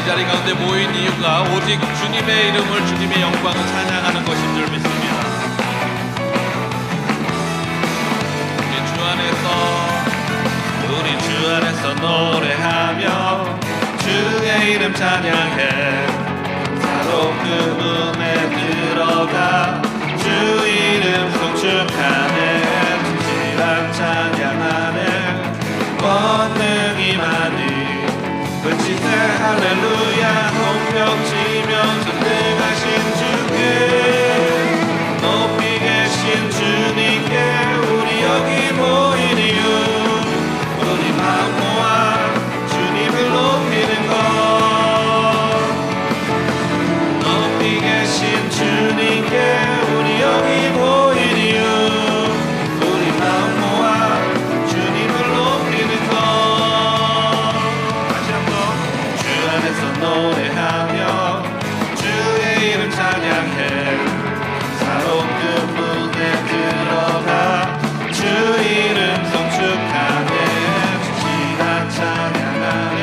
이 자리 가운데 모인 이유가 오직 주님의 이름을, 주님의 영광을 찬양하는 것인 줄 믿습니다. 우리 주 안에서 노래하며 주의 이름 찬양해. 사로 그 문에 들어가 주 이름 송축하네. 진실한 찬양하네. 권능이 많이 외치세 할렐루야. 홍명치며 전능하신 주께 높이 계신 주님께 우리 여기 모인 이유, 우리 마음 모아 주님을 높이는 것. 높이 계신 주님께 우리 여기 모인 이유, 우리 마음 모아 주님을 높이는 것. 다시 한번 주 안에서 노래하며 주의 이름 찬양해. 사로운 그 문에 들어가 주 이름 송축하네. 진실한 찬양하네.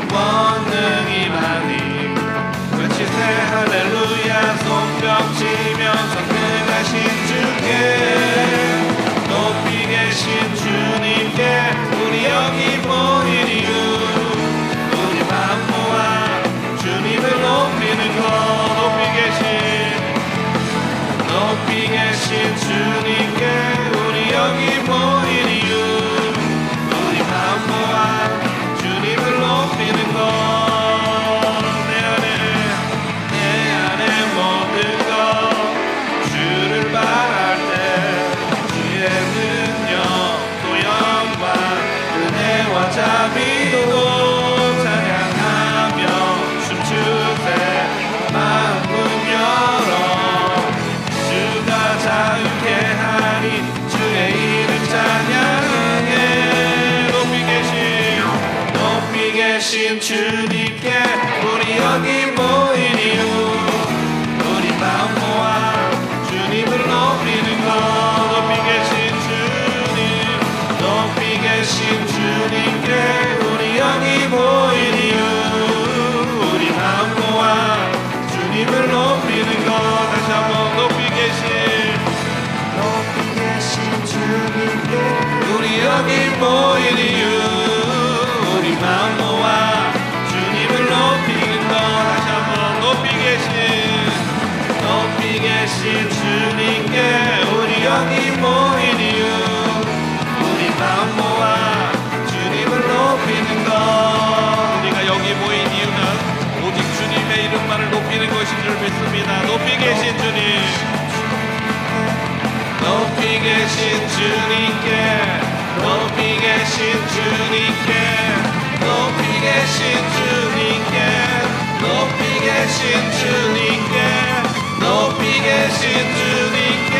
권능이 많이 외치세 할렐루야. 손뼉치며 전능하신 주께 높이 계신 주님께 우리 여기 모인 이유, 우리 마음 모아 주님을 높이는 것. 높이 계신 주님께 우리 여기 모인 이유, 우리 마음 모아 주님을 높이는 것. 내 안에 모든 것 주를 바랄 때 주의 능력 또 영광 은혜와 자비로 찬양하며 춤추세. 마음 문 열어 자유케 하리. 주의 이름 찬양해. 높이 계신 주님께 우리 여기 모인 이유, 우리 마음 모아 주님을 높이는 것. 높이 계신 주님께 우리 여기 모인 이유, 우리 마음 모아 주님을 높이는 것. 다시 한번 높이 계신 주님께 우리 여기 모인 이유, 우리 마음 모아 주님을 높이는 것. 다시 한번 높이 계신 주님께 우리 여기 모인 이유, 우리 마음 모아 주님을 높이는 것. 우리가 여기 모인 이유는 오직 주님의 이름만을 높이는 것인 줄 믿습니다. 높이 계신 주님, 높이 계신 주님께, 높이 계신 주님께, 높이 계신 주님께, 높이 계신 주님께, 높이 계신 주님께,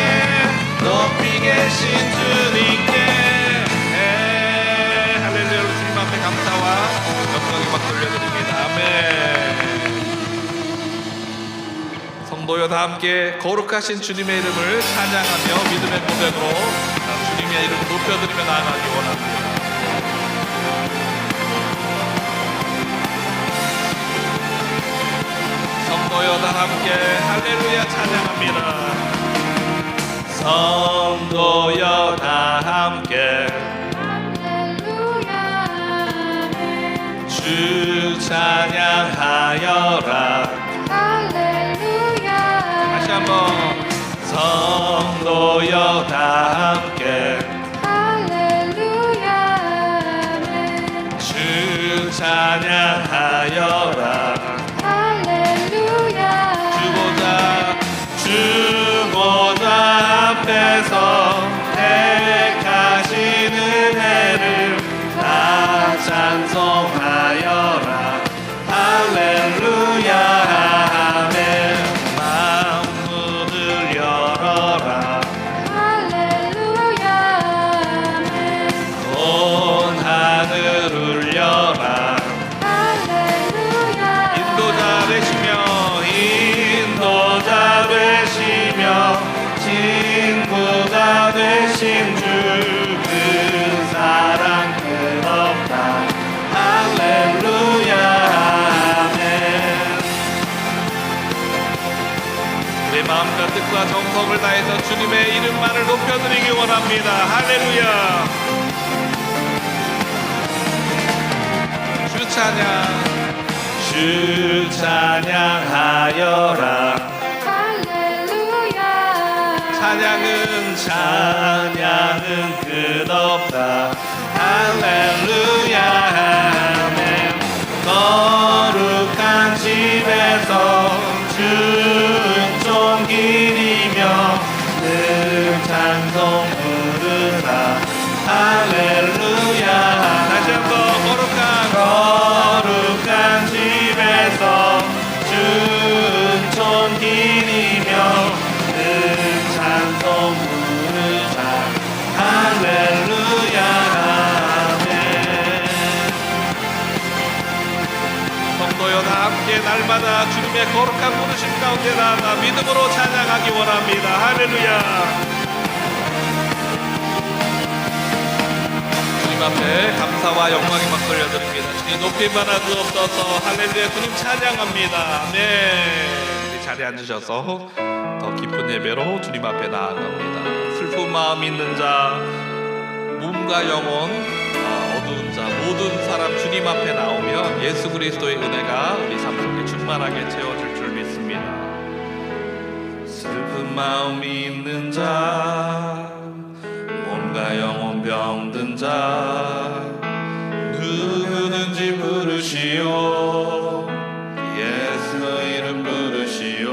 높이 계신 주님께. 할렐루야. 주님 앞에 감사와 영광의 박 돌려드립니다. 아멘. 성도여 다 함께 거룩하신 주님의 이름을 찬양하며 믿음의 고백으로 주님의 이름을 높여드리며 나아가기 원합니다. 성도여 다 함께 할렐루야 찬양합니다. 성도여 다 함께 할렐루야 주 찬양하여라. 한번 성도여 다 함께 할렐루야 주 찬양하여라. 할렐루야 주보좌 앞에서 택하신 은혜를 다 찬송하여라. 할렐루야 친구가 되신 주 그 사랑 끝없다. 마음과 뜻과 정성을 다해서 주님의 이름만을 높여드리기 원합니다. 할렐루야. 주 찬양, 주 찬양하여라. 할렐루야. 찬양은 끝없다. 할렐루야. 아멘. 거룩한 집에서 주은총 기리며 늘 찬송 부르라. 할렐루야. 다시 한번 거룩한 집에서 주은총 기리며 늘 찬송 부르자. 할렐루야. 성도여 다 함께 날마다 주님의 거룩한 부르심 가운데 나아가 믿음으로 찬양하기 원합니다. 할렐루야. 주님 앞에 감사와 영광의 막 돌려드립니다. 주님 높임만 하주옵소서. 할렐루야. 주님 찬양합니다. 네, 우리 자리에 앉으셔서 더 깊은 예배로 주님 앞에 나아갑니다. 슬픈 마음 있는 자, 몸과 영혼 어두운 자, 모든 사람 주님 앞에 나오면 예수 그리스도의 은혜가 우리 삶 속에 충만하게 채워질 줄 믿습니다. 슬픈 마음이 있는 자, 몸과 영혼 병든 자, 누구든지 부르시오. 예수 이름 부르시오.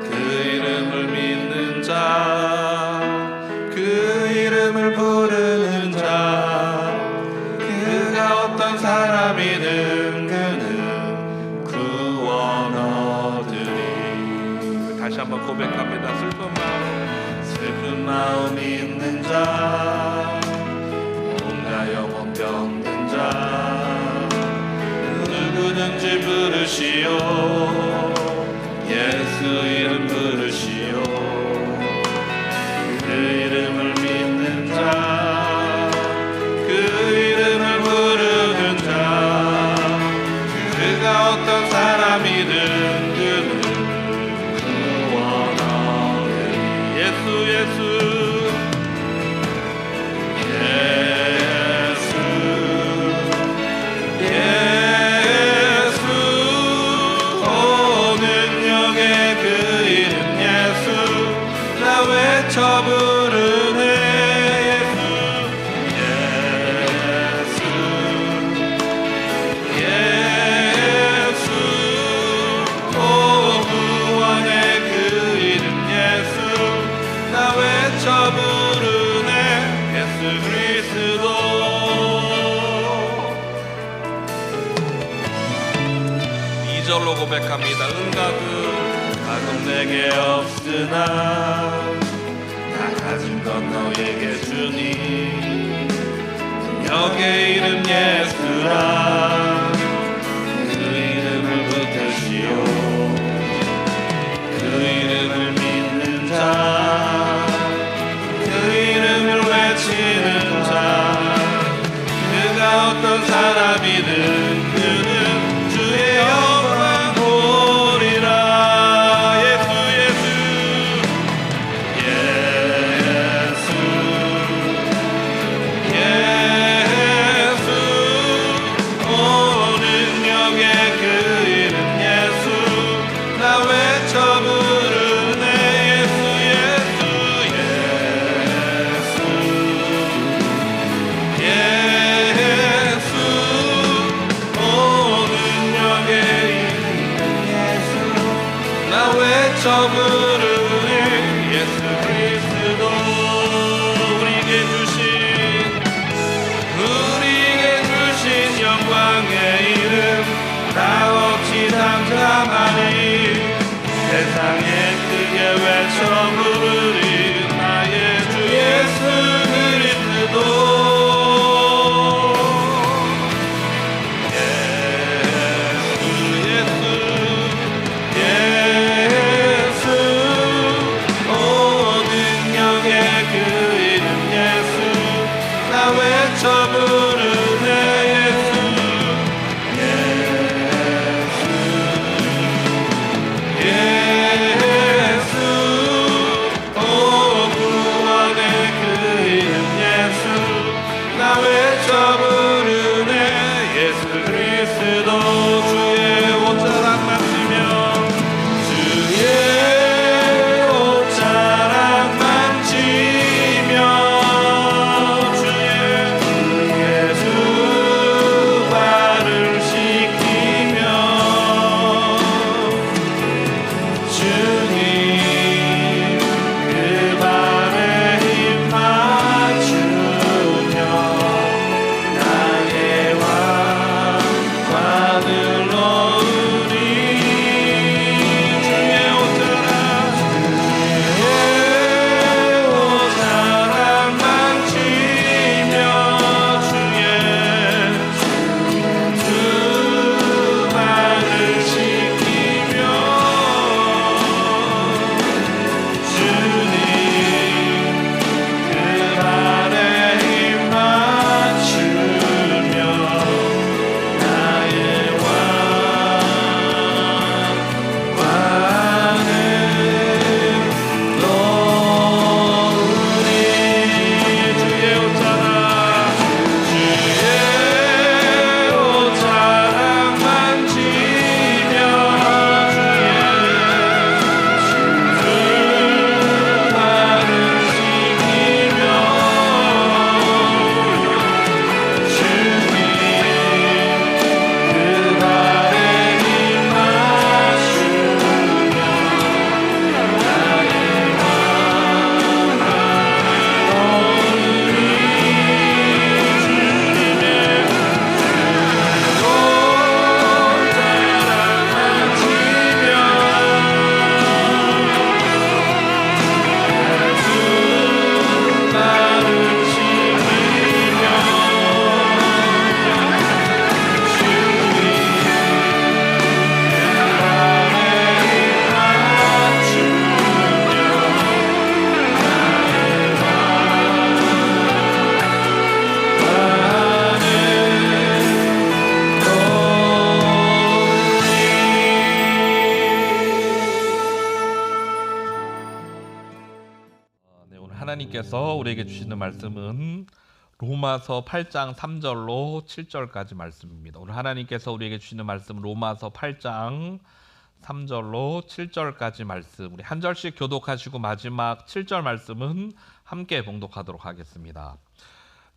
그 이름을 믿는 자, 그 이름을 부르는 자, 그가 어떤 사람이든 그는 구원 얻으리. 다시 한번 고백합니다. 슬픈 마음 있는 자, 몸과 영혼 병든 자, 누구든지 부르시오. 예수 이름 부르시오. 그 이름을 믿는 자, 그 이름을 부르는 자, 그가 어떤 사람이든 그는 구원 얻으리. 예수 예수 외쳐 부르네. 예수 예수 오 구원의 그 이름 예수 나 외쳐 부르네. 예수 그리스도. 2절로 고백합니다. 가금 내게 없으나 가진 건 너에게 주니. 여의 이름 예수라. 그 이름을 붙드시오. 그 이름을 믿는 자, 그 이름을 외치는 자, 그가 어떤 사람이든 그는 주의 영광 보리라. 외쳐 부르네. 예수 그리스도. 우리에게 주신 영광의 이름 다 없이 당장하니. 세상에 크게 외쳐 부르리 나의 주 예수 그리스도. 외쳐 부르네. 예수 예수 하나님께서 우리에게 주시는 말씀은 로마서 8장 3절로 7절까지 말씀입니다. 오늘 하나님께서 우리에게 주시는 말씀은 로마서 8장 3절로 7절까지 말씀. 우리 한 절씩 교독하시고 마지막 7절 말씀은 함께 봉독하도록 하겠습니다.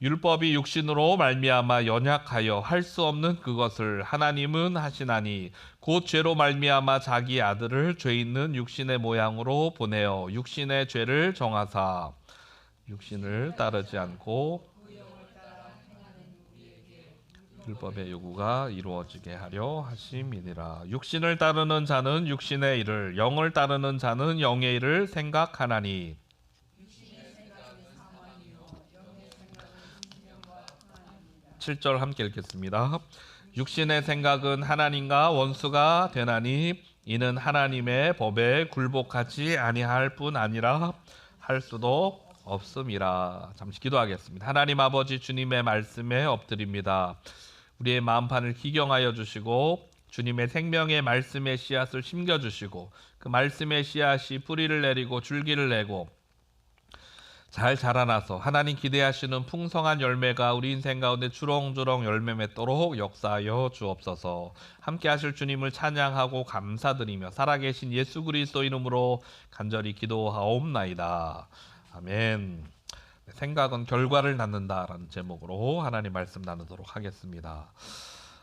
율법이 육신으로 말미암아 연약하여 할 수 없는 그것을 하나님은 하시나니 곧 죄로 말미암아 자기 아들을 죄 있는 육신의 모양으로 보내어 육신의 죄를 정하사 육신을 따르지 않고 율법의 요구가 이루어지게 하려 하심이니라. 육신을 따르는 자는 육신의 일을, 영을 따르는 자는 영의 일을 생각하나니. 7절 함께 읽겠습니다. 육신의 생각은 하나님과 원수가 되나니 이는 하나님의 법에 굴복하지 아니할 뿐 아니라 할 수도 없음이라. 잠시 기도하겠습니다. 하나님 아버지, 주님의 말씀에 엎드립니다. 우리의 마음판을 기경하여 주시고 주님의 생명의 말씀의 씨앗을 심겨주시고 그 말씀의 씨앗이 뿌리를 내리고 줄기를 내고 잘 자라나서 하나님 기대하시는 풍성한 열매가 우리 인생 가운데 주렁주렁 열매 맺도록 역사하여 주옵소서. 함께 하실 주님을 찬양하고 감사드리며 살아계신 예수 그리스도 이름으로 간절히 기도하옵나이다. 아멘. 생각은 결과를 낳는다라는 제목으로 하나님 말씀 나누도록 하겠습니다.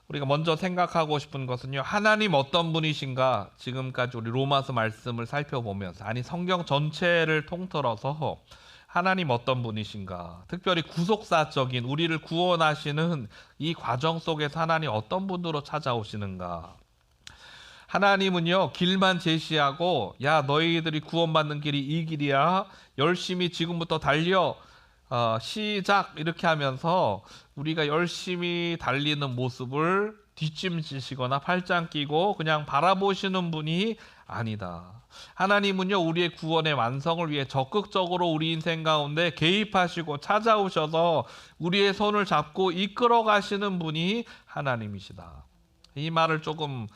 우리가 먼저 생각하고 싶은 것은요, 하나님 어떤 분이신가. 지금까지 우리 로마서 말씀을 살펴보면서, 아니 성경 전체를 통틀어서 하나님 어떤 분이신가, 특별히 구속사적인 우리를 구원하시는 이 과정 속에서 하나님 어떤 분으로 찾아오시는가. 하나님은요, 길만 제시하고 야 너희들이 구원받는 길이 이 길이야, 열심히 지금부터 달려, 시작, 이렇게 하면서 우리가 열심히 달리는 모습을 뒷짐지시거나 팔짱 끼고 그냥 바라보시는 분이 아니다. 하나님은요, 우리의 구원의 완성을 위해 적극적으로 우리 인생 가운데 개입하시고 찾아오셔서 우리의 손을 잡고 이끌어 가시는 분이 하나님이시다. 이 말을 조금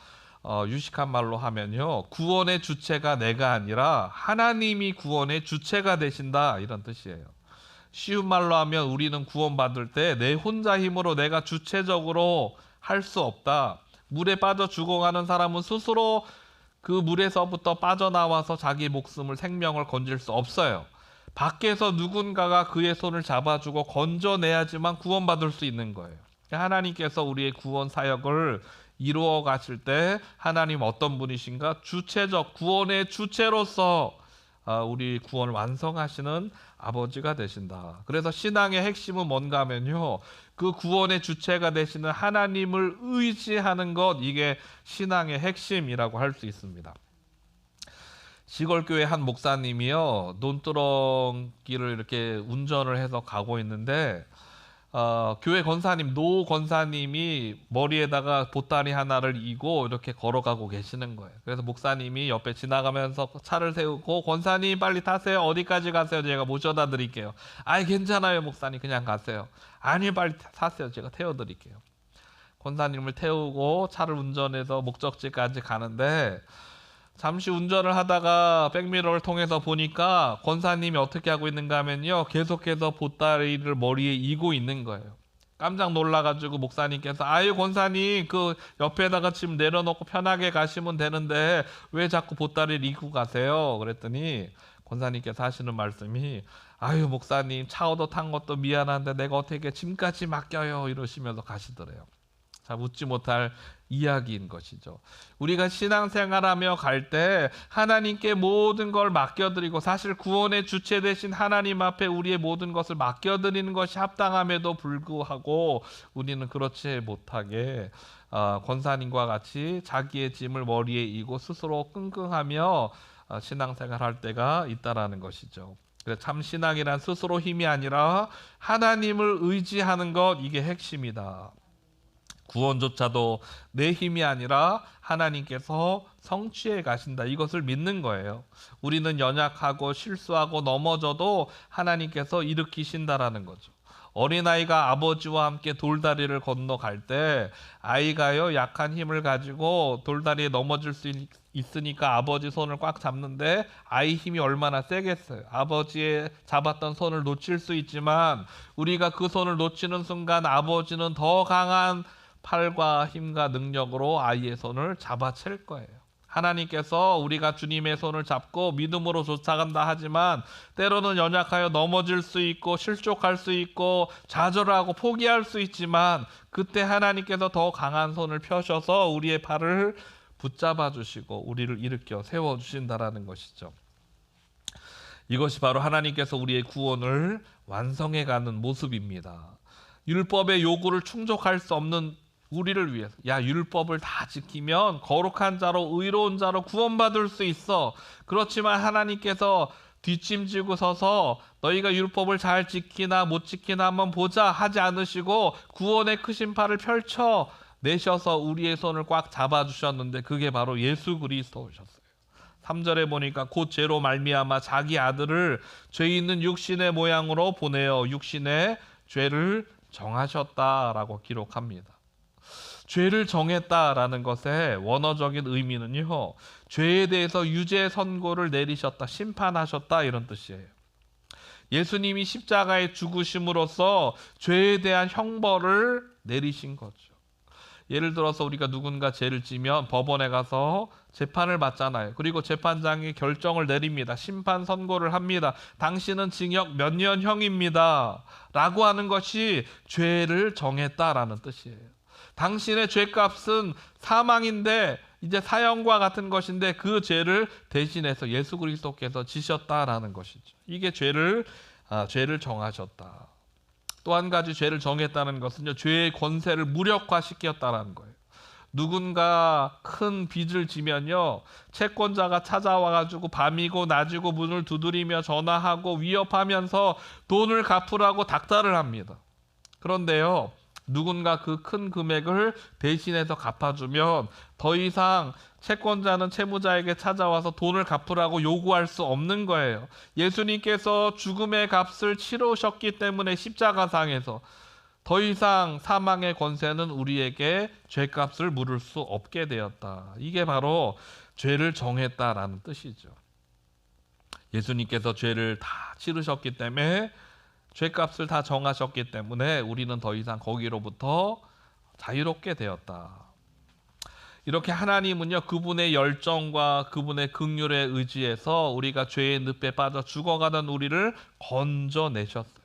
유식한 말로 하면요, 구원의 주체가 내가 아니라 하나님이 구원의 주체가 되신다, 이런 뜻이에요. 쉬운 말로 하면 우리는 구원받을 때 내 혼자 힘으로 내가 주체적으로 할 수 없다. 물에 빠져 죽어가는 사람은 스스로 그 물에서부터 빠져나와서 자기 목숨을, 생명을 건질 수 없어요. 밖에서 누군가가 그의 손을 잡아주고 건져내야지만 구원받을 수 있는 거예요. 하나님께서 우리의 구원 사역을 이루어 가실 때 하나님 어떤 분이신가? 주체적, 구원의 주체로서 우리 구원을 완성하시는 아버지가 되신다. 그래서 신앙의 핵심은 뭔가 하면요, 그 구원의 주체가 되시는 하나님을 의지하는 것, 이게 신앙의 핵심이라고 할 수 있습니다. 시골교회 한 목사님이요, 논두렁길을 이렇게 운전을 해서 가고 있는데 교회 권사님, 노 권사님이 머리에다가 보따리 하나를 이고 이렇게 걸어가고 계시는 거예요. 그래서 목사님이 옆에 지나가면서 차를 세우고, 권사님 빨리 타세요. 어디까지 가세요? 제가 모셔다 드릴게요. 아이 괜찮아요 목사님, 그냥 가세요. 아니 빨리 타세요. 제가 태워드릴게요. 권사님을 태우고 차를 운전해서 목적지까지 가는데, 잠시 운전을 하다가 백미러를 통해서 보니까 권사님이 어떻게 하고 있는가 하면요, 계속해서 보따리를 머리에 이고 있는 거예요. 깜짝 놀라가지고 목사님께서 아유 권사님, 그 옆에다가 짐 내려놓고 편하게 가시면 되는데 왜 자꾸 보따리를 이고 가세요? 그랬더니 권사님께서 하시는 말씀이, 아유 목사님, 차 얻어 탄 것도 미안한데 내가 어떻게 짐까지 맡겨요, 이러시면서 가시더래요. 참 웃지 못할 이야기인 것이죠. 우리가 신앙생활하며 갈 때 하나님께 모든 걸 맡겨드리고, 사실 구원의 주체 되신 하나님 앞에 우리의 모든 것을 맡겨드리는 것이 합당함에도 불구하고 우리는 그렇지 못하게 권사님과 같이 자기의 짐을 머리에 이고 스스로 끙끙하며 신앙생활할 때가 있다라는 것이죠. 그래서 참 신앙이란 스스로 힘이 아니라 하나님을 의지하는 것, 이게 핵심이다. 구원조차도 내 힘이 아니라 하나님께서 성취해 가신다, 이것을 믿는 거예요. 우리는 연약하고 실수하고 넘어져도 하나님께서 일으키신다라는 거죠. 어린아이가 아버지와 함께 돌다리를 건너갈 때 아이가요 약한 힘을 가지고 돌다리에 넘어질 수 있으니까 아버지 손을 꽉 잡는데 아이 힘이 얼마나 세겠어요. 아버지의 잡았던 손을 놓칠 수 있지만 우리가 그 손을 놓치는 순간 아버지는 더 강한 팔과 힘과 능력으로 아이의 손을 잡아챌 거예요. 하나님께서 우리가 주님의 손을 잡고 믿음으로 쫓아간다 하지만 때로는 연약하여 넘어질 수 있고 실족할 수 있고 좌절하고 포기할 수 있지만 그때 하나님께서 더 강한 손을 펴셔서 우리의 발을 붙잡아 주시고 우리를 일으켜 세워 주신다라는 것이죠. 이것이 바로 하나님께서 우리의 구원을 완성해 가는 모습입니다. 율법의 요구를 충족할 수 없는 우리를 위해서 율법을 다 지키면 거룩한 자로 의로운 자로 구원받을 수 있어. 그렇지만 하나님께서 뒷짐지고 서서 너희가 율법을 잘 지키나 못 지키나 한번 보자 하지 않으시고 구원의 크신 팔을 펼쳐 내셔서 우리의 손을 꽉 잡아주셨는데 그게 바로 예수 그리스도셨어요. 3절에 보니까 곧 죄로 말미암아 자기 아들을 죄 있는 육신의 모양으로 보내어 육신의 죄를 정하셨다라고 기록합니다. 죄를 정했다라는 것의 원어적인 의미는요, 죄에 대해서 유죄 선고를 내리셨다, 심판하셨다 이런 뜻이에요. 예수님이 십자가에 죽으심으로써 죄에 대한 형벌을 내리신 거죠. 예를 들어서 우리가 누군가 죄를 지면 법원에 가서 재판을 받잖아요. 그리고 재판장이 결정을 내립니다. 심판 선고를 합니다. 당신은 징역 몇 년형입니다 라고 하는 것이 죄를 정했다라는 뜻이에요. 당신의 죄값은 사망인데 이제 사형과 같은 것인데 그 죄를 대신해서 예수 그리스도께서 지셨다라는 것이죠. 이게 죄를 정하셨다. 또 한 가지 죄를 정했다는 것은요, 죄의 권세를 무력화시켰다라는 거예요. 누군가 큰 빚을 지면요, 채권자가 찾아와가지고 밤이고 낮이고 문을 두드리며 전화하고 위협하면서 돈을 갚으라고 닥달을 합니다. 그런데요, 누군가 그 큰 금액을 대신해서 갚아주면 더 이상 채권자는 채무자에게 찾아와서 돈을 갚으라고 요구할 수 없는 거예요. 예수님께서 죽음의 값을 치르셨기 때문에 십자가상에서 더 이상 사망의 권세는 우리에게 죄값을 물을 수 없게 되었다. 이게 바로 죄를 정했다라는 뜻이죠. 예수님께서 죄를 다 치르셨기 때문에 죄값을 다 정하셨기 때문에 우리는 더 이상 거기로부터 자유롭게 되었다. 이렇게 하나님은요, 그분의 열정과 그분의 긍휼에 의지해서 우리가 죄의 늪에 빠져 죽어가던 우리를 건져내셨어요.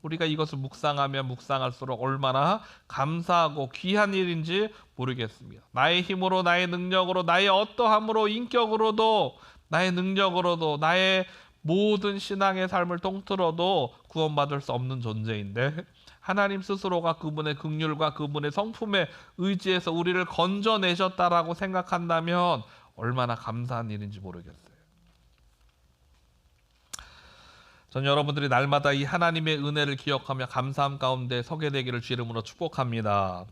우리가 이것을 묵상하면 묵상할수록 얼마나 감사하고 귀한 일인지 모르겠습니다. 나의 힘으로, 나의 능력으로, 나의 어떠함으로, 인격으로도, 나의 능력으로도, 나의 모든 신앙의 삶을 통틀어도 구원받을 수 없는 존재인데 하나님 스스로가 그분의 긍휼과 그분의 성품에 의지해서 우리를 건져내셨다라고 생각한다면 얼마나 감사한 일인지 모르겠어요. 전 여러분들이 날마다 이 하나님의 은혜를 기억하며 감사함 가운데 서게 되기를 주 이름으로 축복합니다.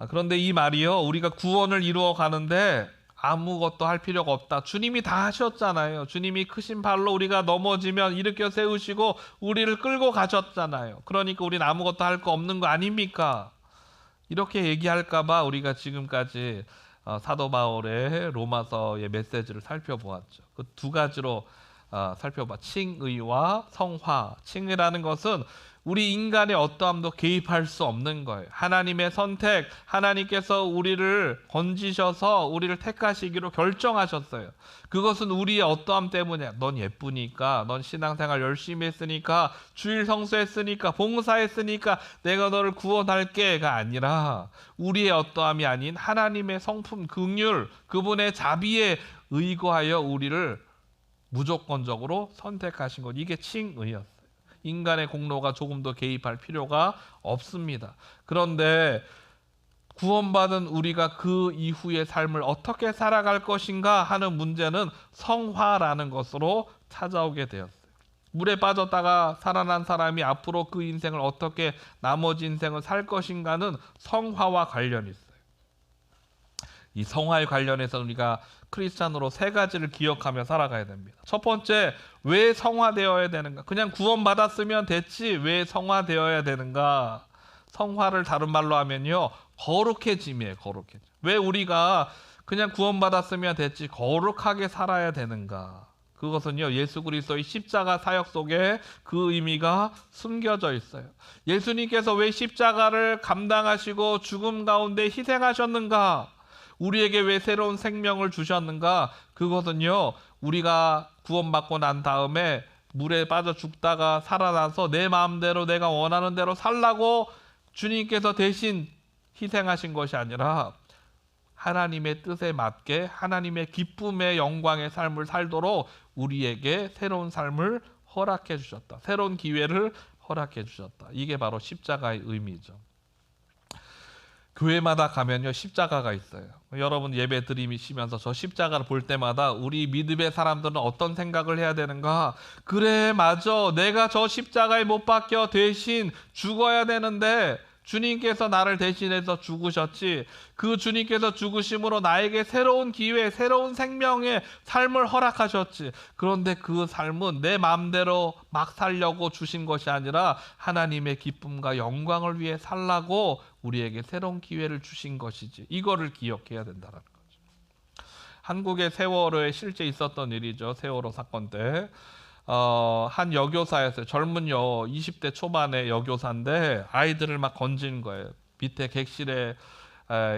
그런데 이 말이요, 우리가 구원을 이루어 가는데 아무것도 할 필요가 없다. 주님이 다 하셨잖아요. 주님이 크신 발로 우리가 넘어지면 일으켜 세우시고 우리를 끌고 가셨잖아요. 그러니까 우리는 아무것도 할 거 없는 거 아닙니까? 이렇게 얘기할까 봐 우리가 지금까지 사도 바울의 로마서의 메시지를 살펴보았죠. 그 두 가지로 살펴봐. 칭의와 성화. 칭의라는 것은 우리 인간의 어떠함도 개입할 수 없는 거예요. 하나님의 선택, 하나님께서 우리를 건지셔서 우리를 택하시기로 결정하셨어요. 그것은 우리의 어떠함 때문이야. 넌 예쁘니까, 넌 신앙생활 열심히 했으니까, 주일 성수했으니까, 봉사했으니까 내가 너를 구원할게가 아니라 우리의 어떠함이 아닌 하나님의 성품, 긍휼, 그분의 자비에 의거하여 우리를 무조건적으로 선택하신 것. 이게 칭의였어요. 인간의 공로가 조금 더 개입할 필요가 없습니다. 그런데 구원받은 우리가 그 이후의 삶을 어떻게 살아갈 것인가 하는 문제는 성화라는 것으로 찾아오게 되었어요. 물에 빠졌다가 살아난 사람이 앞으로 그 인생을 어떻게 나머지 인생을 살 것인가는 성화와 관련이 있어요. 이 성화에 관련해서 우리가 크리스찬으로 세 가지를 기억하며 살아가야 됩니다. 첫 번째, 왜 성화되어야 되는가? 그냥 구원받았으면 됐지 왜 성화되어야 되는가? 성화를 다른 말로 하면요, 거룩해짐이에요. 거룩해짐. 왜 우리가 그냥 구원받았으면 됐지 거룩하게 살아야 되는가? 그것은요, 예수 그리스도의 십자가 사역 속에 그 의미가 숨겨져 있어요. 예수님께서 왜 십자가를 감당하시고 죽음 가운데 희생하셨는가? 우리에게 왜 새로운 생명을 주셨는가? 그것은요, 우리가 구원받고 난 다음에 물에 빠져 죽다가 살아나서 내 마음대로 내가 원하는 대로 살라고 주님께서 대신 희생하신 것이 아니라 하나님의 뜻에 맞게 하나님의 기쁨의 영광의 삶을 살도록 우리에게 새로운 삶을 허락해 주셨다. 새로운 기회를 허락해 주셨다. 이게 바로 십자가의 의미죠. 교회마다 가면요, 십자가가 있어요. 여러분 예배 드리시면서 저 십자가를 볼 때마다 우리 믿음의 사람들은 어떤 생각을 해야 되는가? 그래, 맞아. 내가 저 십자가에 못 박혀 대신 죽어야 되는데 주님께서 나를 대신해서 죽으셨지. 그 주님께서 죽으심으로 나에게 새로운 기회, 새로운 생명의 삶을 허락하셨지. 그런데 그 삶은 내 마음대로 막 살려고 주신 것이 아니라 하나님의 기쁨과 영광을 위해 살라고 우리에게 새로운 기회를 주신 것이지. 이거를 기억해야 된다는 거죠. 한국의 세월호에 실제 있었던 일이죠. 세월호 사건 때. 한 여교사였어요. 젊은 20대 초반의 여교사인데 아이들을 막 건진 거예요. 밑에 객실에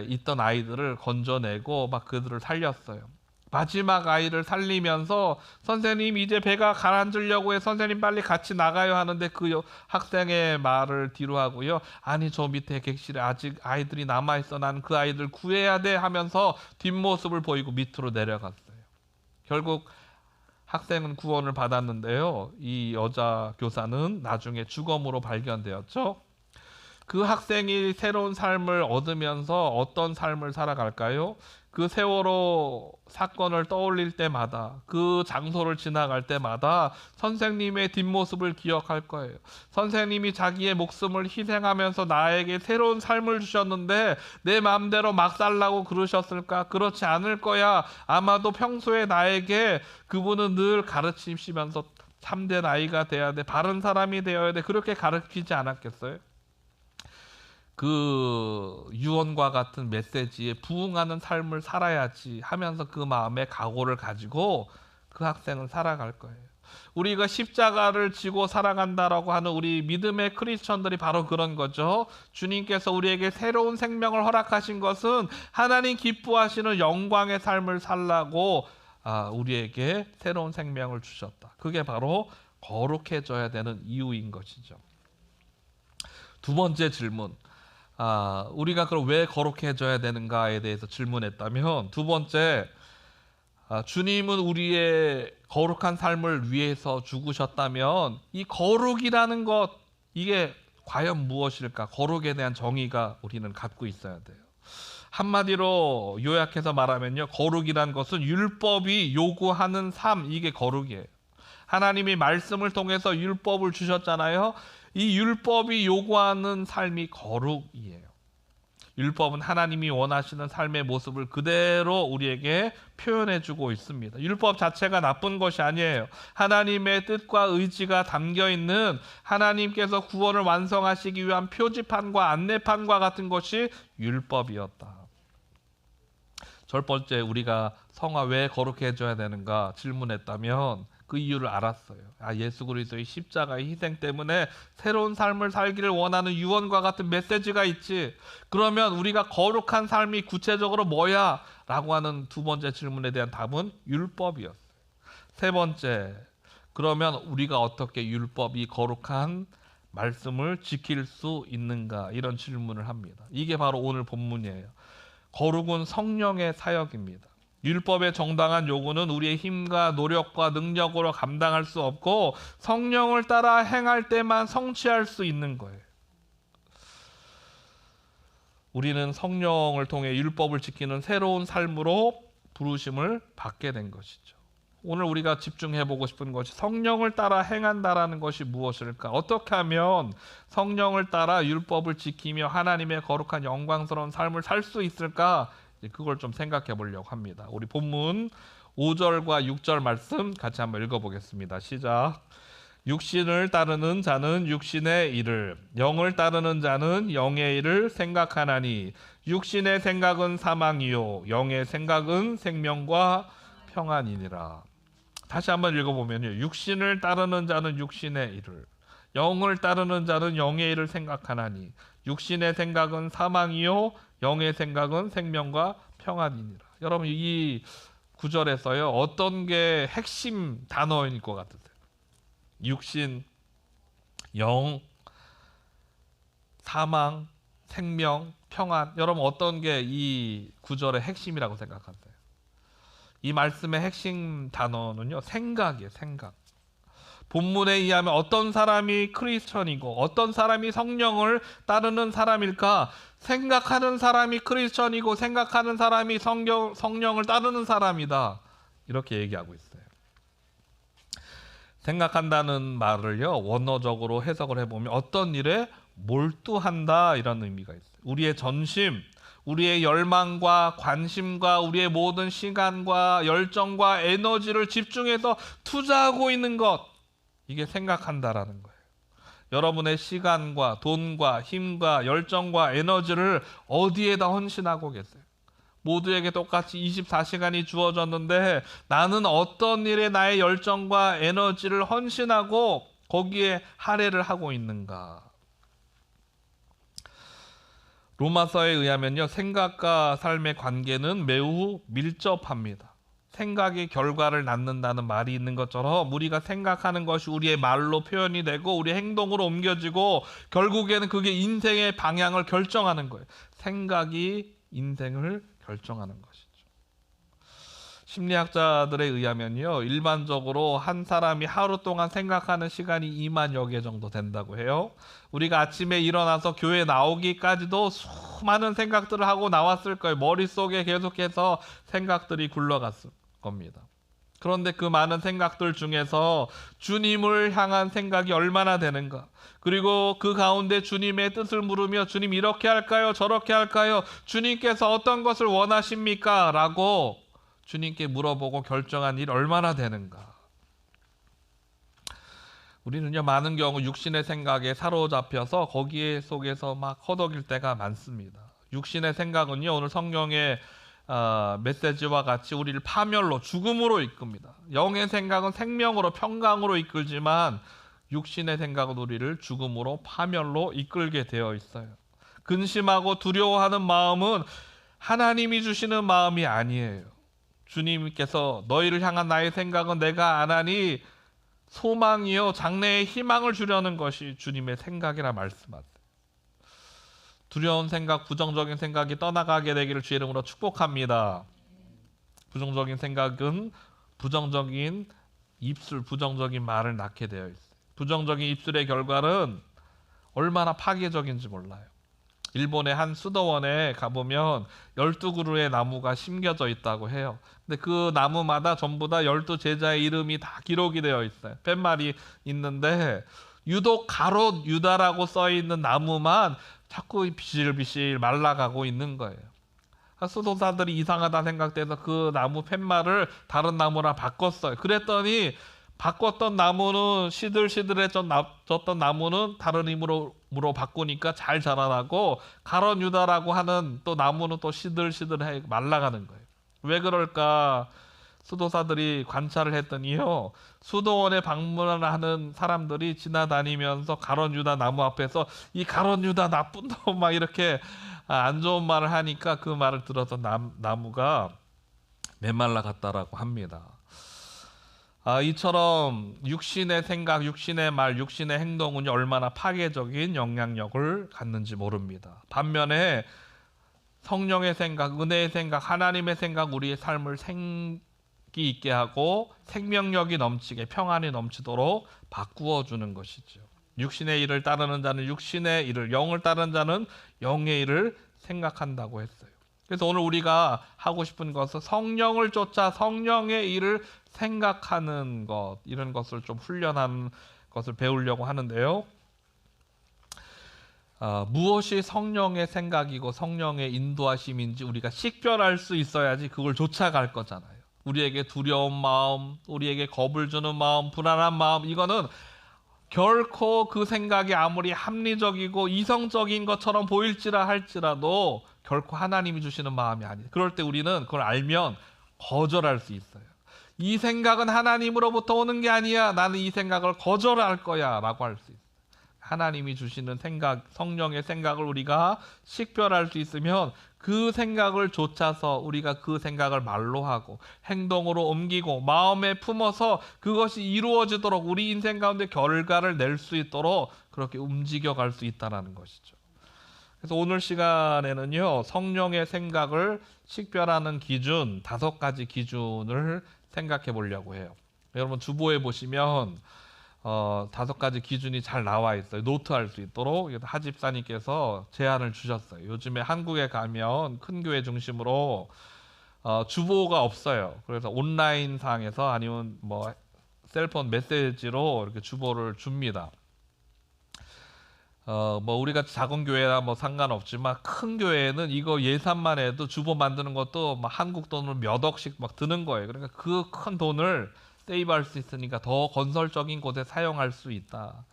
있던 아이들을 건져내고 막 그들을 살렸어요. 마지막 아이를 살리면서 선생님 이제 배가 가라앉으려고 해. 선생님 빨리 같이 나가요 하는데 그 학생의 말을 뒤로 하고요. 아니 저 밑에 객실에 아직 아이들이 남아있어. 난 그 아이들 구해야 돼 하면서 뒷모습을 보이고 밑으로 내려갔어요. 결국 학생은 구원을 받았는데요. 이 여자 교사는 나중에 죽음으로 발견되었죠. 그 학생이 새로운 삶을 얻으면서 어떤 삶을 살아갈까요? 그 세월호 사건을 떠올릴 때마다, 그 장소를 지나갈 때마다 선생님의 뒷모습을 기억할 거예요. 선생님이 자기의 목숨을 희생하면서 나에게 새로운 삶을 주셨는데 내 마음대로 막 살라고 그러셨을까? 그렇지 않을 거야. 아마도 평소에 나에게 그분은 늘 가르치시면서 참된 아이가 돼야 돼, 바른 사람이 되어야 돼, 그렇게 가르치지 않았겠어요? 그 유언과 같은 메시지에 부응하는 삶을 살아야지 하면서 그 마음의 각오를 가지고 그 학생은 살아갈 거예요. 우리가 십자가를 지고 살아간다라고 하는 우리 믿음의 크리스천들이 바로 그런 거죠. 주님께서 우리에게 새로운 생명을 허락하신 것은 하나님 기뻐하시는 영광의 삶을 살라고 우리에게 새로운 생명을 주셨다. 그게 바로 거룩해져야 되는 이유인 것이죠. 두 번째 질문. 우리가 그럼 왜 거룩해져야 되는가에 대해서 질문했다면, 두 번째, 주님은 우리의 거룩한 삶을 위해서 죽으셨다면 이 거룩이라는 것, 이게 과연 무엇일까? 거룩에 대한 정의가 우리는 갖고 있어야 돼요. 한마디로 요약해서 말하면요, 거룩이란 것은 율법이 요구하는 삶, 이게 거룩이에요. 하나님이 말씀을 통해서 율법을 주셨잖아요. 이 율법이 요구하는 삶이 거룩이에요. 율법은 하나님이 원하시는 삶의 모습을 그대로 우리에게 표현해주고 있습니다. 율법 자체가 나쁜 것이 아니에요. 하나님의 뜻과 의지가 담겨있는, 하나님께서 구원을 완성하시기 위한 표지판과 안내판과 같은 것이 율법이었다. 첫 번째, 우리가 성화 왜 거룩해져야 되는가 질문했다면 그 이유를 알았어요. 예수 그리스도의 십자가의 희생 때문에 새로운 삶을 살기를 원하는 유언과 같은 메시지가 있지. 그러면 우리가 거룩한 삶이 구체적으로 뭐야? 라고 하는 두 번째 질문에 대한 답은 율법이었어요. 세 번째, 그러면 우리가 어떻게 율법이 거룩한 말씀을 지킬 수 있는가? 이런 질문을 합니다. 이게 바로 오늘 본문이에요. 거룩은 성령의 사역입니다. 율법의 정당한 요구는 우리의 힘과 노력과 능력으로 감당할 수 없고 성령을 따라 행할 때만 성취할 수 있는 거예요. 우리는 성령을 통해 율법을 지키는 새로운 삶으로 부르심을 받게 된 것이죠. 오늘 우리가 집중해보고 싶은 것이 성령을 따라 행한다라는 것이 무엇일까? 어떻게 하면 성령을 따라 율법을 지키며 하나님의 거룩한 영광스러운 삶을 살 수 있을까? 그걸 좀 생각해 보려고 합니다. 우리 본문 5절과 6절 말씀 같이 한번 읽어보겠습니다. 시작. 육신을 따르는 자는 육신의 일을, 영을 따르는 자는 영의 일을 생각하나니 육신의 생각은 사망이요 영의 생각은 생명과 평안이니라. 다시 한번 읽어보면요. 육신을 따르는 자는 육신의 일을, 영을 따르는 자는 영의 일을 생각하나니 육신의 생각은 사망이요 영의 생각은 생명과 평안이니라. 여러분, 이 구절에서요 어떤 게 핵심 단어일 것 같으세요? 육신, 영, 사망, 생명, 평안. 여러분, 어떤 게 이 구절의 핵심이라고 생각하세요? 이 말씀의 핵심 단어는요 생각이에요. 생각. 본문에 의하면 어떤 사람이 크리스천이고 어떤 사람이 성령을 따르는 사람일까? 생각하는 사람이 크리스천이고 생각하는 사람이 성령을 따르는 사람이다. 이렇게 얘기하고 있어요. 생각한다는 말을요 원어적으로 해석을 해보면 어떤 일에 몰두한다 이런 의미가 있어요. 우리의 전심, 우리의 열망과 관심과 우리의 모든 시간과 열정과 에너지를 집중해서 투자하고 있는 것, 이게 생각한다라는 거예요. 여러분의 시간과 돈과 힘과 열정과 에너지를 어디에다 헌신하고 계세요? 모두에게 똑같이 24시간이 주어졌는데 나는 어떤 일에 나의 열정과 에너지를 헌신하고 거기에 할애를 하고 있는가? 로마서에 의하면요 생각과 삶의 관계는 매우 밀접합니다. 생각이 결과를 낳는다는 말이 있는 것처럼 우리가 생각하는 것이 우리의 말로 표현이 되고 우리 행동으로 옮겨지고 결국에는 그게 인생의 방향을 결정하는 거예요. 생각이 인생을 결정하는 것이죠. 심리학자들에 의하면요 일반적으로 한 사람이 하루 동안 생각하는 시간이 2만여 개 정도 된다고 해요. 우리가 아침에 일어나서 교회 나오기까지도 수많은 생각들을 하고 나왔을 거예요. 머릿속에 계속해서 생각들이 굴러갔을 겁니다. 그런데 그 많은 생각들 중에서 주님을 향한 생각이 얼마나 되는가, 그리고 그 가운데 주님의 뜻을 물으며 주님 이렇게 할까요? 저렇게 할까요? 주님께서 어떤 것을 원하십니까? 라고 주님께 물어보고 결정한 일 얼마나 되는가. 우리는요 많은 경우 육신의 생각에 사로잡혀서 거기에 속에서 막 허덕일 때가 많습니다. 육신의 생각은요 오늘 성경의 메시지와 같이 우리를 파멸로, 죽음으로 이끕니다. 영의 생각은 생명으로, 평강으로 이끌지만 육신의 생각은 우리를 죽음으로, 파멸로 이끌게 되어 있어요. 근심하고 두려워하는 마음은 하나님이 주시는 마음이 아니에요. 주님께서 너희를 향한 나의 생각은 내가 안 하니 소망이요 장래의 희망을 주려는 것이 주님의 생각이라 말씀하세요. 두려운 생각, 부정적인 생각이 떠나가게 되기를 주의 이름으로 축복합니다. 부정적인 생각은 부정적인 입술, 부정적인 말을 낳게 되어 있어요. 부정적인 입술의 결과는 얼마나 파괴적인지 몰라요. 일본의 한 수도원에 가보면 12그루의 나무가 심겨져 있다고 해요. 근데 그 나무마다 전부 다 12제자의 이름이 다 기록이 되어 있어요. 팻말이 있는데 유독 가롯 유다라고 써있는 나무만 자꾸 비실비실 말라가고 있는 거예요. 수도사들이 이상하다 생각돼서 그 나무 팻말을 다른 나무랑 바꿨어요. 그랬더니 바꿨던 나무는 시들시들해졌던 나무는 다른 힘으로 바꾸니까 잘 자라나고 가롯 유다라고 하는 또 나무는 또 시들시들해 말라가는 거예요. 왜 그럴까? 수도사들이 관찰을 했더니요 수도원에 방문하는 사람들이 지나다니면서 가롯 유다 나무 앞에서 이 가롯 유다 나쁜 놈 막 이렇게 안 좋은 말을 하니까 그 말을 들어서 나무가 메말라 갔다라고 합니다. 이처럼 육신의 생각, 육신의 말, 육신의 행동은 얼마나 파괴적인 영향력을 갖는지 모릅니다. 반면에 성령의 생각, 은혜의 생각, 하나님의 생각, 우리의 삶을 생기 있게 하고 생명력이 넘치게, 평안이 넘치도록 바꾸어 주는 것이죠. 육신의 일을 따르는 자는 육신의 일을, 영을 따르는 자는 영의 일을 생각한다고 했어요. 그래서 오늘 우리가 하고 싶은 것은 성령을 쫓아 성령의 일을 생각하는 것, 이런 것을 좀 훈련하는 것을 배우려고 하는데요. 무엇이 성령의 생각이고 성령의 인도하심인지 우리가 식별할 수 있어야지 그걸 쫓아갈 거잖아요. 우리에게 두려운 마음, 우리에게 겁을 주는 마음, 불안한 마음, 이거는 결코 그 생각이 아무리 합리적이고 이성적인 것처럼 보일지라 할지라도 결코 하나님이 주시는 마음이 아니에요. 그럴 때 우리는 그걸 알면 거절할 수 있어요. 이 생각은 하나님으로부터 오는 게 아니야. 나는 이 생각을 거절할 거야 라고 할 수 있어요. 하나님이 주시는 생각, 성령의 생각을 우리가 식별할 수 있으면 그 생각을 좇아서 우리가 그 생각을 말로 하고 행동으로 옮기고 마음에 품어서 그것이 이루어지도록 우리 인생 가운데 결과를 낼 수 있도록 그렇게 움직여갈 수 있다는 것이죠. 그래서 오늘 시간에는요, 성령의 생각을 식별하는 기준 5가지 기준을 생각해 보려고 해요. 여러분 주보에 보시면 5가지 기준이 잘 나와 있어요. 노트할 수 있도록 하 집사님께서 제안을 주셨어요. 요즘에 한국에 가면 큰 교회 중심으로 주보가 없어요. 그래서 온라인 상에서 아니면 뭐 셀폰 메시지로 이렇게 주보를 줍니다. 뭐 우리가 작은 교회나 뭐 상관없지만 큰 교회는 이거 예산만 해도 주보 만드는 것도 막 한국 돈으로 몇 억씩 막 드는 거예요. 그러니까 그 큰 돈을 세이브할 수 있으니까 더 건설적인 곳에 사용할 수 있다.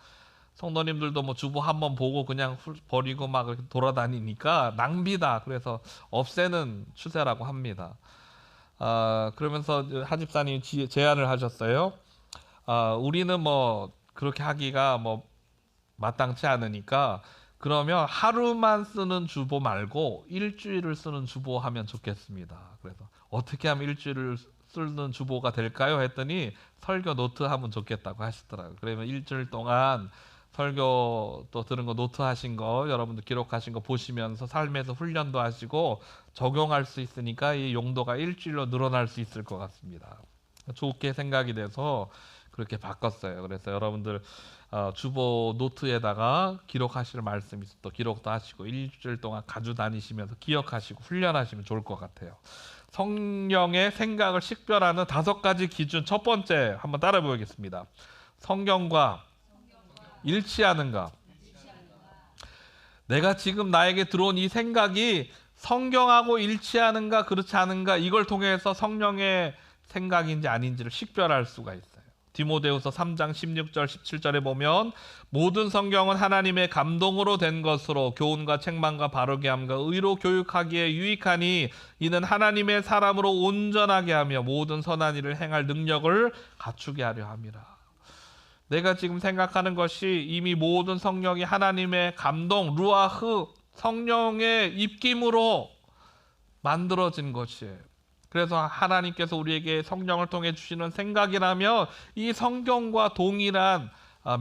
성도님들도 뭐 주보 한번 보고 그냥 버리고 막 이렇게 돌아다니니까 낭비다. 그래서 없애는 추세라고 합니다. 그러면서 하 집사님 제안을 하셨어요. 우리는 뭐 그렇게 하기가 뭐 마땅치 않으니까 그러면 하루만 쓰는 주보 말고 일주일을 쓰는 주보 하면 좋겠습니다. 그래서 어떻게 하면 일주일을 쓰는 주보가 될까요? 했더니 설교 노트 하면 좋겠다고 하시더라고요. 그러면 일주일 동안 설교 또 들은 거 노트 하신 거 여러분들 기록하신 거 보시면서 삶에서 훈련도 하시고 적용할 수 있으니까 이 용도가 일주일로 늘어날 수 있을 것 같습니다. 좋게 생각이 돼서 그렇게 바꿨어요. 그래서 여러분들 주보 노트에다가 기록하실 말씀 있으면 또 기록도 하시고 일주일 동안 가지고 다니시면서 기억하시고 훈련하시면 좋을 것 같아요. 성령의 생각을 식별하는 5가지 기준. 첫 번째 한번 따라 보겠습니다. 성경과 일치하는가? 내가 지금 나에게 들어온 이 생각이 성경하고 일치하는가 그렇지 않은가, 이걸 통해서 성령의 생각인지 아닌지를 식별할 수가 있어요. 디모데후서 3장 16절 17절에 보면 모든 성경은 하나님의 감동으로 된 것으로 교훈과 책망과 바르게 함과 의로 교육하기에 유익하니 이는 하나님의 사람으로 온전하게 하며 모든 선한 일을 행할 능력을 갖추게 하려 함이라. 내가 지금 생각하는 것이 이미 모든 성령이 하나님의 감동, 루아흐, 성령의 입김으로 만들어진 것이에요. 그래서 하나님께서 우리에게 성령을 통해 주시는 생각이라면 이 성경과 동일한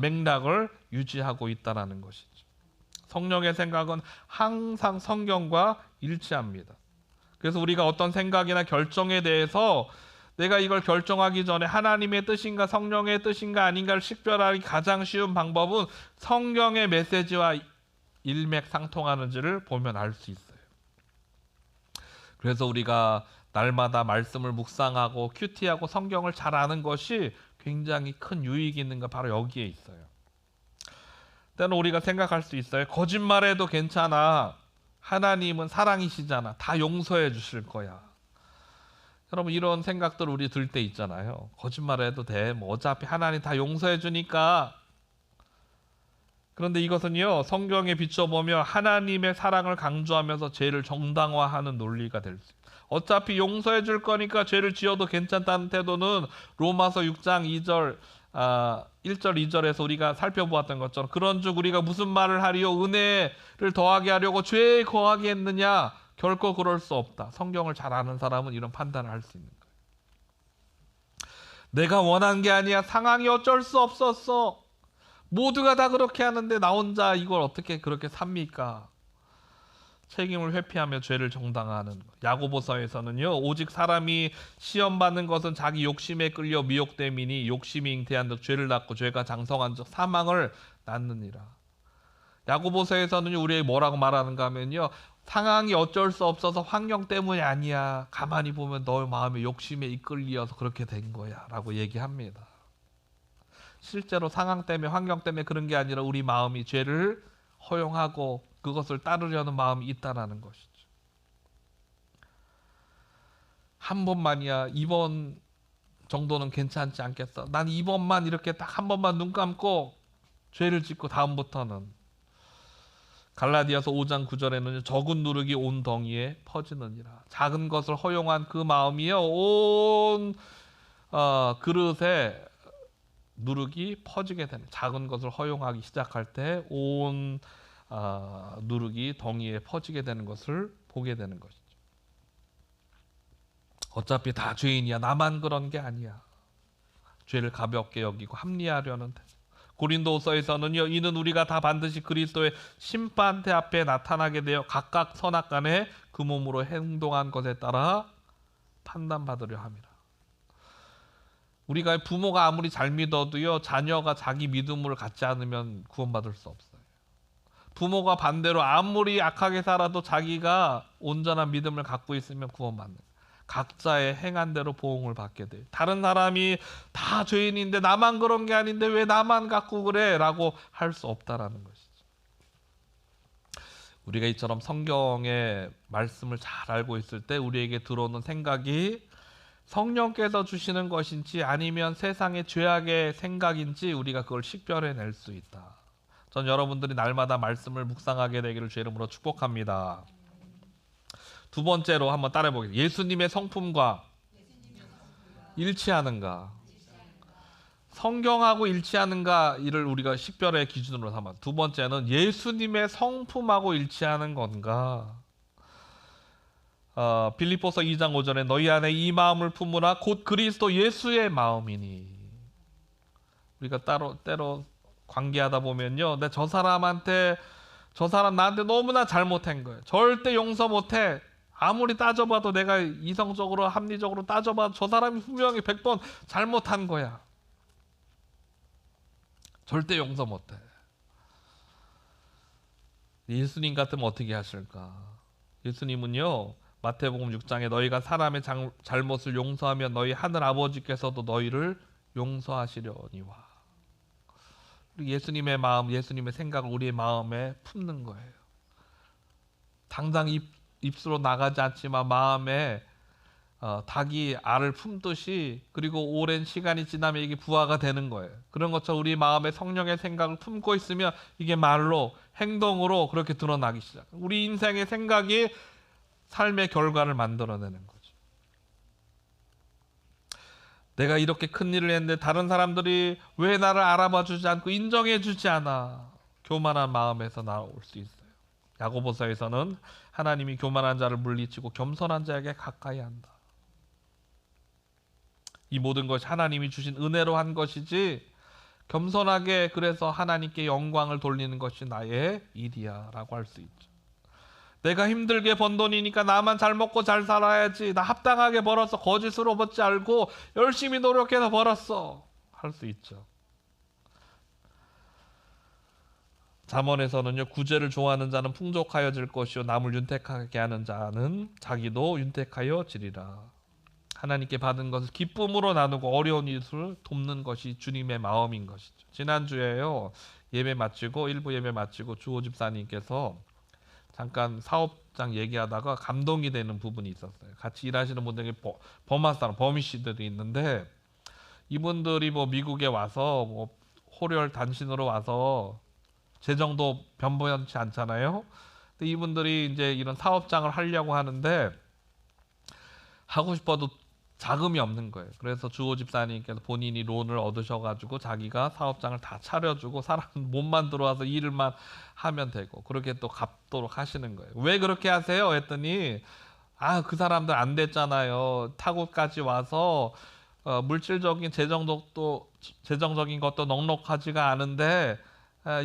맥락을 유지하고 있다는 것이죠. 성령의 생각은 항상 성경과 일치합니다. 그래서 우리가 어떤 생각이나 결정에 대해서 내가 이걸 결정하기 전에 하나님의 뜻인가 성령의 뜻인가 아닌가를 식별하기 가장 쉬운 방법은 성경의 메시지와 일맥상통하는지를 보면 알 수 있어요. 그래서 우리가 날마다 말씀을 묵상하고 큐티하고 성경을 잘 아는 것이 굉장히 큰 유익이 있는 거 바로 여기에 있어요. 때는 우리가 생각할 수 있어요. 거짓말해도 괜찮아. 하나님은 사랑이시잖아. 다 용서해 주실 거야. 여러분 이런 생각들 우리 들 때 있잖아요. 거짓말해도 돼. 뭐 어차피 하나님 다 용서해 주니까. 그런데 이것은요, 성경에 비춰보면 하나님의 사랑을 강조하면서 죄를 정당화하는 논리가 될 수 있어요. 어차피 용서해 줄 거니까 죄를 지어도 괜찮다는 태도는 로마서 6장 2절 1절 2절에서 우리가 살펴보았던 것처럼 그런즉 우리가 무슨 말을 하리요 은혜를 더하게 하려고 죄에 거하게 했느냐, 결코 그럴 수 없다. 성경을 잘 아는 사람은 이런 판단을 할 수 있는 거예요. 내가 원한 게 아니야. 상황이 어쩔 수 없었어. 모두가 다 그렇게 하는데 나 혼자 이걸 어떻게 그렇게 삽니까? 책임을 회피하며 죄를 정당화하는 것. 야고보서에서는요, 오직 사람이 시험받는 것은 자기 욕심에 끌려 미혹됨이니 욕심이 잉태한 즉 죄를 낳고 죄가 장성한 즉 사망을 낳느니라. 야고보서에서는 우리에게 뭐라고 말하는가 하면요, 상황이 어쩔 수 없어서 환경 때문이 아니야. 가만히 보면 너의 마음이 욕심에 이끌려서 그렇게 된 거야 라고 얘기합니다. 실제로 상황 때문에 환경 때문에 그런 게 아니라 우리 마음이 죄를 허용하고 그것을 따르려는 마음이 있다라는 것이죠. 한 번만이야, 이번 정도는 괜찮지 않겠어. 난 이번만 이렇게 딱 한 번만 눈 감고 죄를 짓고 다음부터는. 갈라디아서 5장 9절에는 적은 누룩이 온 덩이에 퍼지느니라. 작은 것을 허용한 그 마음이요, 온 그릇에 누룩이 퍼지게 되는. 작은 것을 허용하기 시작할 때 온 누룩이 덩이에 퍼지게 되는 것을 보게 되는 것이죠. 어차피 다 죄인이야. 나만 그런 게 아니야. 죄를 가볍게 여기고 합리화하려는 데. 고린도서에서는요, 이는 우리가 다 반드시 그리스도의 심판대 앞에 나타나게 되어 각각 선악간에 그 몸으로 행동한 것에 따라 판단받으려 함이라. 우리가 부모가 아무리 잘 믿어도요, 자녀가 자기 믿음을 갖지 않으면 구원받을 수 없어요. 부모가 반대로 아무리 악하게 살아도 자기가 온전한 믿음을 갖고 있으면 구원받는 거예요. 각자의 행한 대로 보응을 받게 돼요. 다른 사람이 다 죄인인데 나만 그런 게 아닌데 왜 나만 갖고 그래? 라고 할 수 없다라는 것이죠. 우리가 이처럼 성경의 말씀을 잘 알고 있을 때 우리에게 들어오는 생각이 성령께서 주시는 것인지 아니면 세상의 죄악의 생각인지 우리가 그걸 식별해낼 수 있다. 전 여러분들이 날마다 말씀을 묵상하게 되기를 주의 이름으로 축복합니다. 두 번째로 한번 따라해 보겠습니다. 예수님의 성품과 일치하는가? 성경하고 일치하는가 이를 우리가 식별의 기준으로 삼아. 두 번째는 예수님의 성품하고 일치하는 건가? 빌립보서 2장 5절에 너희 안에 이 마음을 품으라 곧 그리스도 예수의 마음이니. 우리가 때로 관계하다 보면요, 저 사람 나한테 너무나 잘못한 거예요. 절대 용서 못해. 아무리 따져봐도 내가 이성적으로 합리적으로 따져봐도 저 사람이 분명히 100번 잘못한 거야. 절대 용서 못해. 예수님 같으면 어떻게 하실까? 예수님은요, 마태복음 6장에 너희가 사람의 잘못을 용서하면 너희 하늘 아버지께서도 너희를 용서하시려니와. 예수님의 마음, 예수님의 생각을 우리의 마음에 품는 거예요. 당장 입으로 나가지 않지만 마음에 닭이 알을 품듯이, 그리고 오랜 시간이 지나면 이게 부화가 되는 거예요. 그런 것처럼 우리 마음에 성령의 생각을 품고 있으면 이게 말로, 행동으로 그렇게 드러나기 시작해요. 우리 인생의 생각이 삶의 결과를 만들어내는 거죠. 내가 이렇게 큰 일을 했는데 다른 사람들이 왜 나를 알아봐주지 않고 인정해주지 않아? 교만한 마음에서 나올 수 있어요. 야고보서에서는 하나님이 교만한 자를 물리치고 겸손한 자에게 가까이 한다. 이 모든 것이 하나님이 주신 은혜로 한 것이지, 겸손하게 그래서 하나님께 영광을 돌리는 것이 나의 일이야 라고 할 수 있죠. 내가 힘들게 번 돈이니까 나만 잘 먹고 잘 살아야지, 나 합당하게 벌었어, 거짓으로 벌지 않고 열심히 노력해서 벌었어 할 수 있죠. 잠언에서는요, 구제를 좋아하는 자는 풍족하여질 것이요 남을 윤택하게 하는 자는 자기도 윤택하여지리라. 하나님께 받은 것을 기쁨으로 나누고 어려운 이웃을 돕는 것이 주님의 마음인 것이죠. 지난주에요, 일부 예배 마치고 주호 집사님께서 잠깐 사업장 얘기하다가 감동이 되는 부분이 있었어요. 같이 일하시는 분들이 버미시들이 있는데, 이분들이 미국에 와서 호련 단신으로 와서 재정도 변변치 않잖아요. 근데 이분들이 이제 이런 사업장을 하려고 하는데 하고 싶어도 자금이 없는 거예요. 그래서 주호 집사님께서 본인이 론을 얻으셔가지고 자기가 사업장을 다 차려주고 사람 몸만 들어와서 일만 하면 되고 그렇게 또 갚도록 하시는 거예요. 왜 그렇게 하세요? 했더니 그 사람들 안 됐잖아요. 타국까지 와서 물질적인 재정적인 것도 넉넉하지가 않은데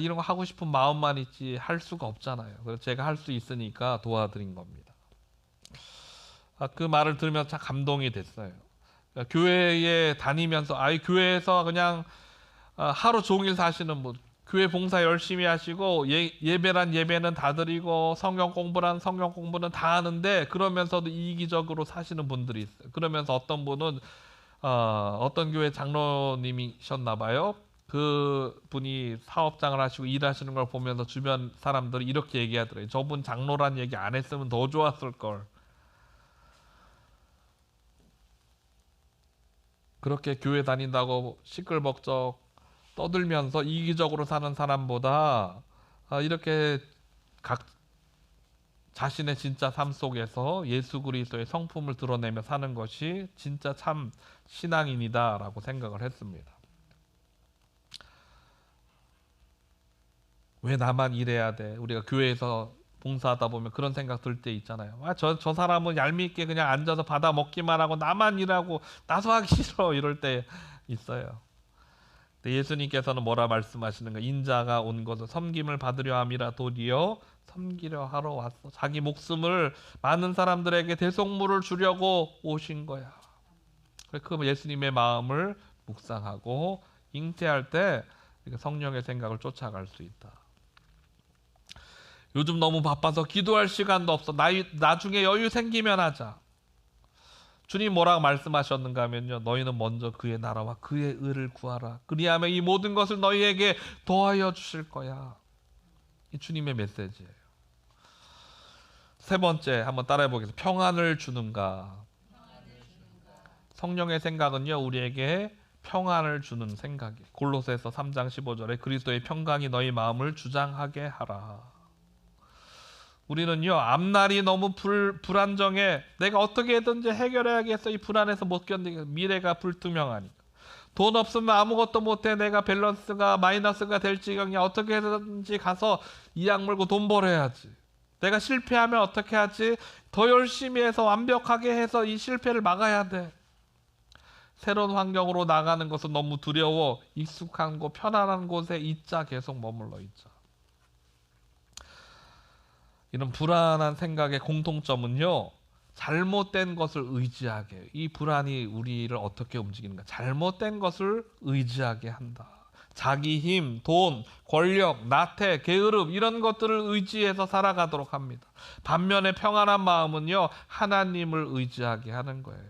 이런 거 하고 싶은 마음만 있지 할 수가 없잖아요. 그래서 제가 할 수 있으니까 도와드린 겁니다. 그 말을 들으면서 참 감동이 됐어요. 교회에 다니면서 교회에서 그냥 하루 종일 사시는 분, 교회 봉사 열심히 하시고 예배란 예배는 다 드리고 성경 공부는 다 하는데 그러면서도 이기적으로 사시는 분들이 있어요. 그러면서 어떤 분은 어떤 교회 장로님이셨나 봐요. 그 분이 사업장을 하시고 일하시는 걸 보면서 주변 사람들이 이렇게 얘기하더래요. 저분 장로란 얘기 안 했으면 더 좋았을 걸. 그렇게 교회 다닌다고 시끌벅적 떠들면서 이기적으로 사는 사람보다 이렇게 각 자신의 진짜 삶 속에서 예수 그리스도의 성품을 드러내며 사는 것이 진짜 참 신앙인이다라고 생각을 했습니다. 왜 나만 이래야 돼? 우리가 교회에서 봉사하다 보면 그런 생각 들 때 있잖아요. 저 사람은 얄밉게 그냥 앉아서 받아 먹기만 하고 나만 일하고 나도 하기 싫어 이럴 때 있어요. 근데 예수님께서는 뭐라 말씀하시는가? 인자가 온 것은 섬김을 받으려 함이라 도리어 섬기려 하러 왔어. 자기 목숨을 많은 사람들에게 대속물을 주려고 오신 거야. 그 예수님의 마음을 묵상하고 잉태할 때 성령의 생각을 쫓아갈 수 있다. 요즘 너무 바빠서 기도할 시간도 없어. 나중에 여유 생기면 하자. 주님 뭐라고 말씀하셨는가 하면요. 너희는 먼저 그의 나라와 그의 의를 구하라. 그리하면 이 모든 것을 너희에게 더하여 주실 거야. 이 주님의 메시지예요. 세 번째 한번 따라해 보겠습니다. 평안을 주는가. 성령의 생각은요. 우리에게 평안을 주는 생각이에요. 골로새서 3장 15절에 그리스도의 평강이 너희 마음을 주장하게 하라. 우리는요, 앞날이 너무 불안정해. 내가 어떻게든지 해결해야겠어. 이 불안해서 못 견디게. 미래가 불투명하니까. 돈 없으면 아무것도 못해. 내가 밸런스가 마이너스가 될 지경이야. 어떻게든지 가서 이악 물고 돈 벌어야지. 내가 실패하면 어떻게 하지? 더 열심히 해서 완벽하게 해서 이 실패를 막아야 돼. 새로운 환경으로 나가는 것은 너무 두려워. 익숙한 곳, 편안한 곳에 있자. 계속 머물러 있자. 이런 불안한 생각의 공통점은요, 잘못된 것을 의지하게 해요. 이 불안이 우리를 어떻게 움직이는가? 잘못된 것을 의지하게 한다. 자기 힘, 돈, 권력, 나태, 게으름 이런 것들을 의지해서 살아가도록 합니다. 반면에 평안한 마음은요, 하나님을 의지하게 하는 거예요.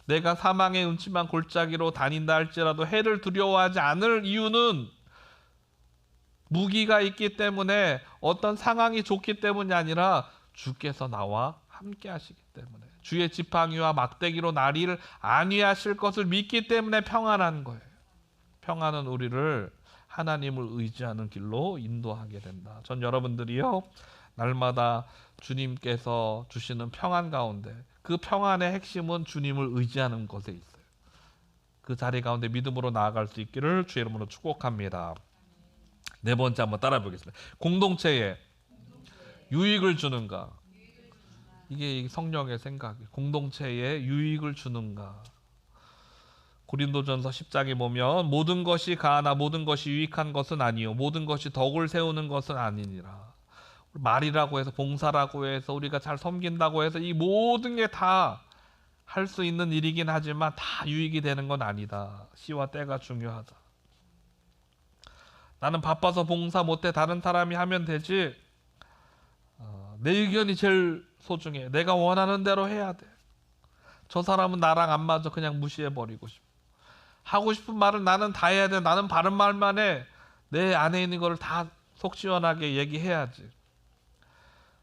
내가 사망의 음침한 골짜기로 다닌다 할지라도 해를 두려워하지 않을 이유는 무기가 있기 때문에 어떤 상황이 좋기 때문이 아니라 주께서 나와 함께 하시기 때문에 주의 지팡이와 막대기로 나를 안위하실 것을 믿기 때문에 평안한 거예요. 평안은 우리를 하나님을 의지하는 길로 인도하게 된다. 전 여러분들이요, 날마다 주님께서 주시는 평안 가운데 그 평안의 핵심은 주님을 의지하는 것에 있어요. 그 자리 가운데 믿음으로 나아갈 수 있기를 주의 이름으로 축복합니다. 네 번째 한번 따라 보겠습니다. 공동체에 유익을 주는가? 이게 성령의 생각이에요. 공동체에 유익을 주는가? 고린도전서 10장에 보면 모든 것이 가하나 모든 것이 유익한 것은 아니요 모든 것이 덕을 세우는 것은 아니니라. 말이라고 해서 봉사라고 해서 우리가 잘 섬긴다고 해서 이 모든 게 다 할 수 있는 일이긴 하지만 다 유익이 되는 건 아니다. 시와 때가 중요하다. 나는 바빠서 봉사 못해 다른 사람이 하면 되지. 내 의견이 제일 소중해. 내가 원하는 대로 해야 돼. 저 사람은 나랑 안 맞아. 그냥 무시해버리고 싶어. 하고 싶은 말을 나는 다 해야 돼. 나는 바른 말만 해. 내 안에 있는 걸 다 속 시원하게 얘기해야지.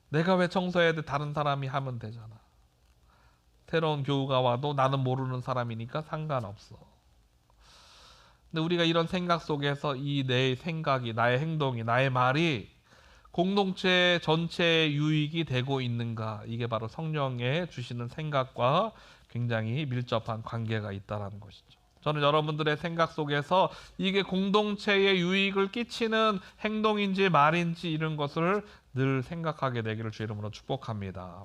내가 왜 청소해야 돼? 다른 사람이 하면 되잖아. 새로운 교우가 와도 나는 모르는 사람이니까 상관없어. 근데 우리가 이런 생각 속에서 이 내 생각이, 나의 행동이, 나의 말이 공동체 전체의 유익이 되고 있는가? 이게 바로 성령의 주시는 생각과 굉장히 밀접한 관계가 있다는 것이죠. 저는 여러분들의 생각 속에서 이게 공동체에 유익을 끼치는 행동인지 말인지 이런 것을 늘 생각하게 되기를 주의 이름으로 축복합니다.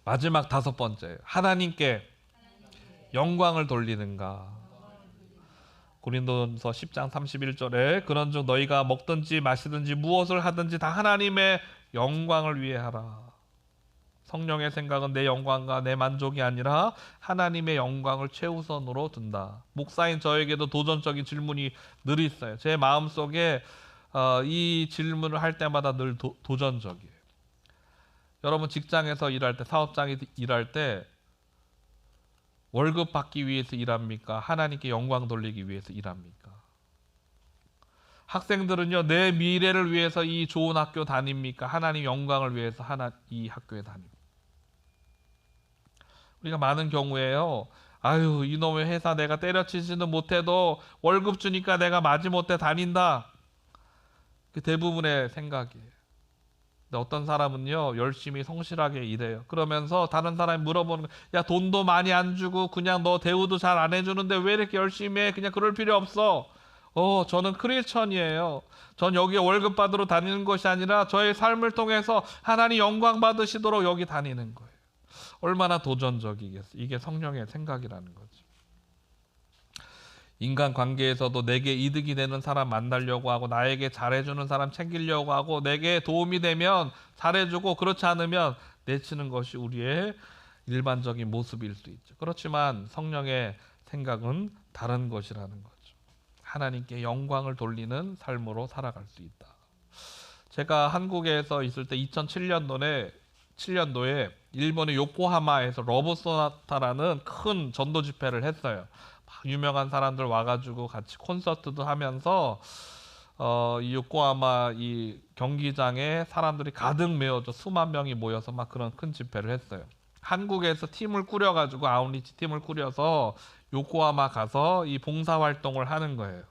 마지막 다섯 번째, 하나님께 영광을 돌리는가? 고린도전서 10장 31절에 그런즉 너희가 먹든지 마시든지 무엇을 하든지 다 하나님의 영광을 위해 하라. 성령의 생각은 내 영광과 내 만족이 아니라 하나님의 영광을 최우선으로 둔다. 목사인 저에게도 도전적인 질문이 늘 있어요. 제 마음속에 이 질문을 할 때마다 늘 도전적이에요. 여러분 직장에서 일할 때, 사업장에 일할 때 월급 받기 위해서 일합니까? 하나님께 영광 돌리기 위해서 일합니까? 학생들은요, 내 미래를 위해서 이 좋은 학교 다닙니까? 하나님 영광을 위해서 이 학교에 다닙니까? 우리가 많은 경우에요, 아유, 이놈의 회사 내가 때려치지는 못해도 월급 주니까 내가 마지못해 다닌다. 그 대부분의 생각이에요. 근데 어떤 사람은요, 열심히 성실하게 일해요. 그러면서 다른 사람이 물어보는 거야, 야, 돈도 많이 안 주고 그냥 너 대우도 잘 안 해주는데 왜 이렇게 열심히 해? 그냥 그럴 필요 없어. 저는 크리스천이에요. 전 여기 월급 받으러 다니는 것이 아니라 저의 삶을 통해서 하나님 영광 받으시도록 여기 다니는 거예요. 얼마나 도전적이겠어요. 이게 성령의 생각이라는 거죠. 인간 관계에서도 내게 이득이 되는 사람 만나려고 하고, 나에게 잘해주는 사람 챙기려고 하고, 내게 도움이 되면 잘해주고, 그렇지 않으면 내치는 것이 우리의 일반적인 모습일 수 있죠. 그렇지만 성령의 생각은 다른 것이라는 거죠. 하나님께 영광을 돌리는 삶으로 살아갈 수 있다. 제가 한국에서 있을 때 2007년도에 일본의 요코하마에서 러브소나타라는 큰 전도 집회를 했어요. 막 유명한 사람들 와가지고 같이 콘서트도 하면서 이 요코하마 이 경기장에 사람들이 가득 메워져 수만 명이 모여서 막 그런 큰 집회를 했어요. 한국에서 팀을 꾸려가지고 아웃리치 팀을 꾸려서 요코하마 가서 이 봉사활동을 하는 거예요.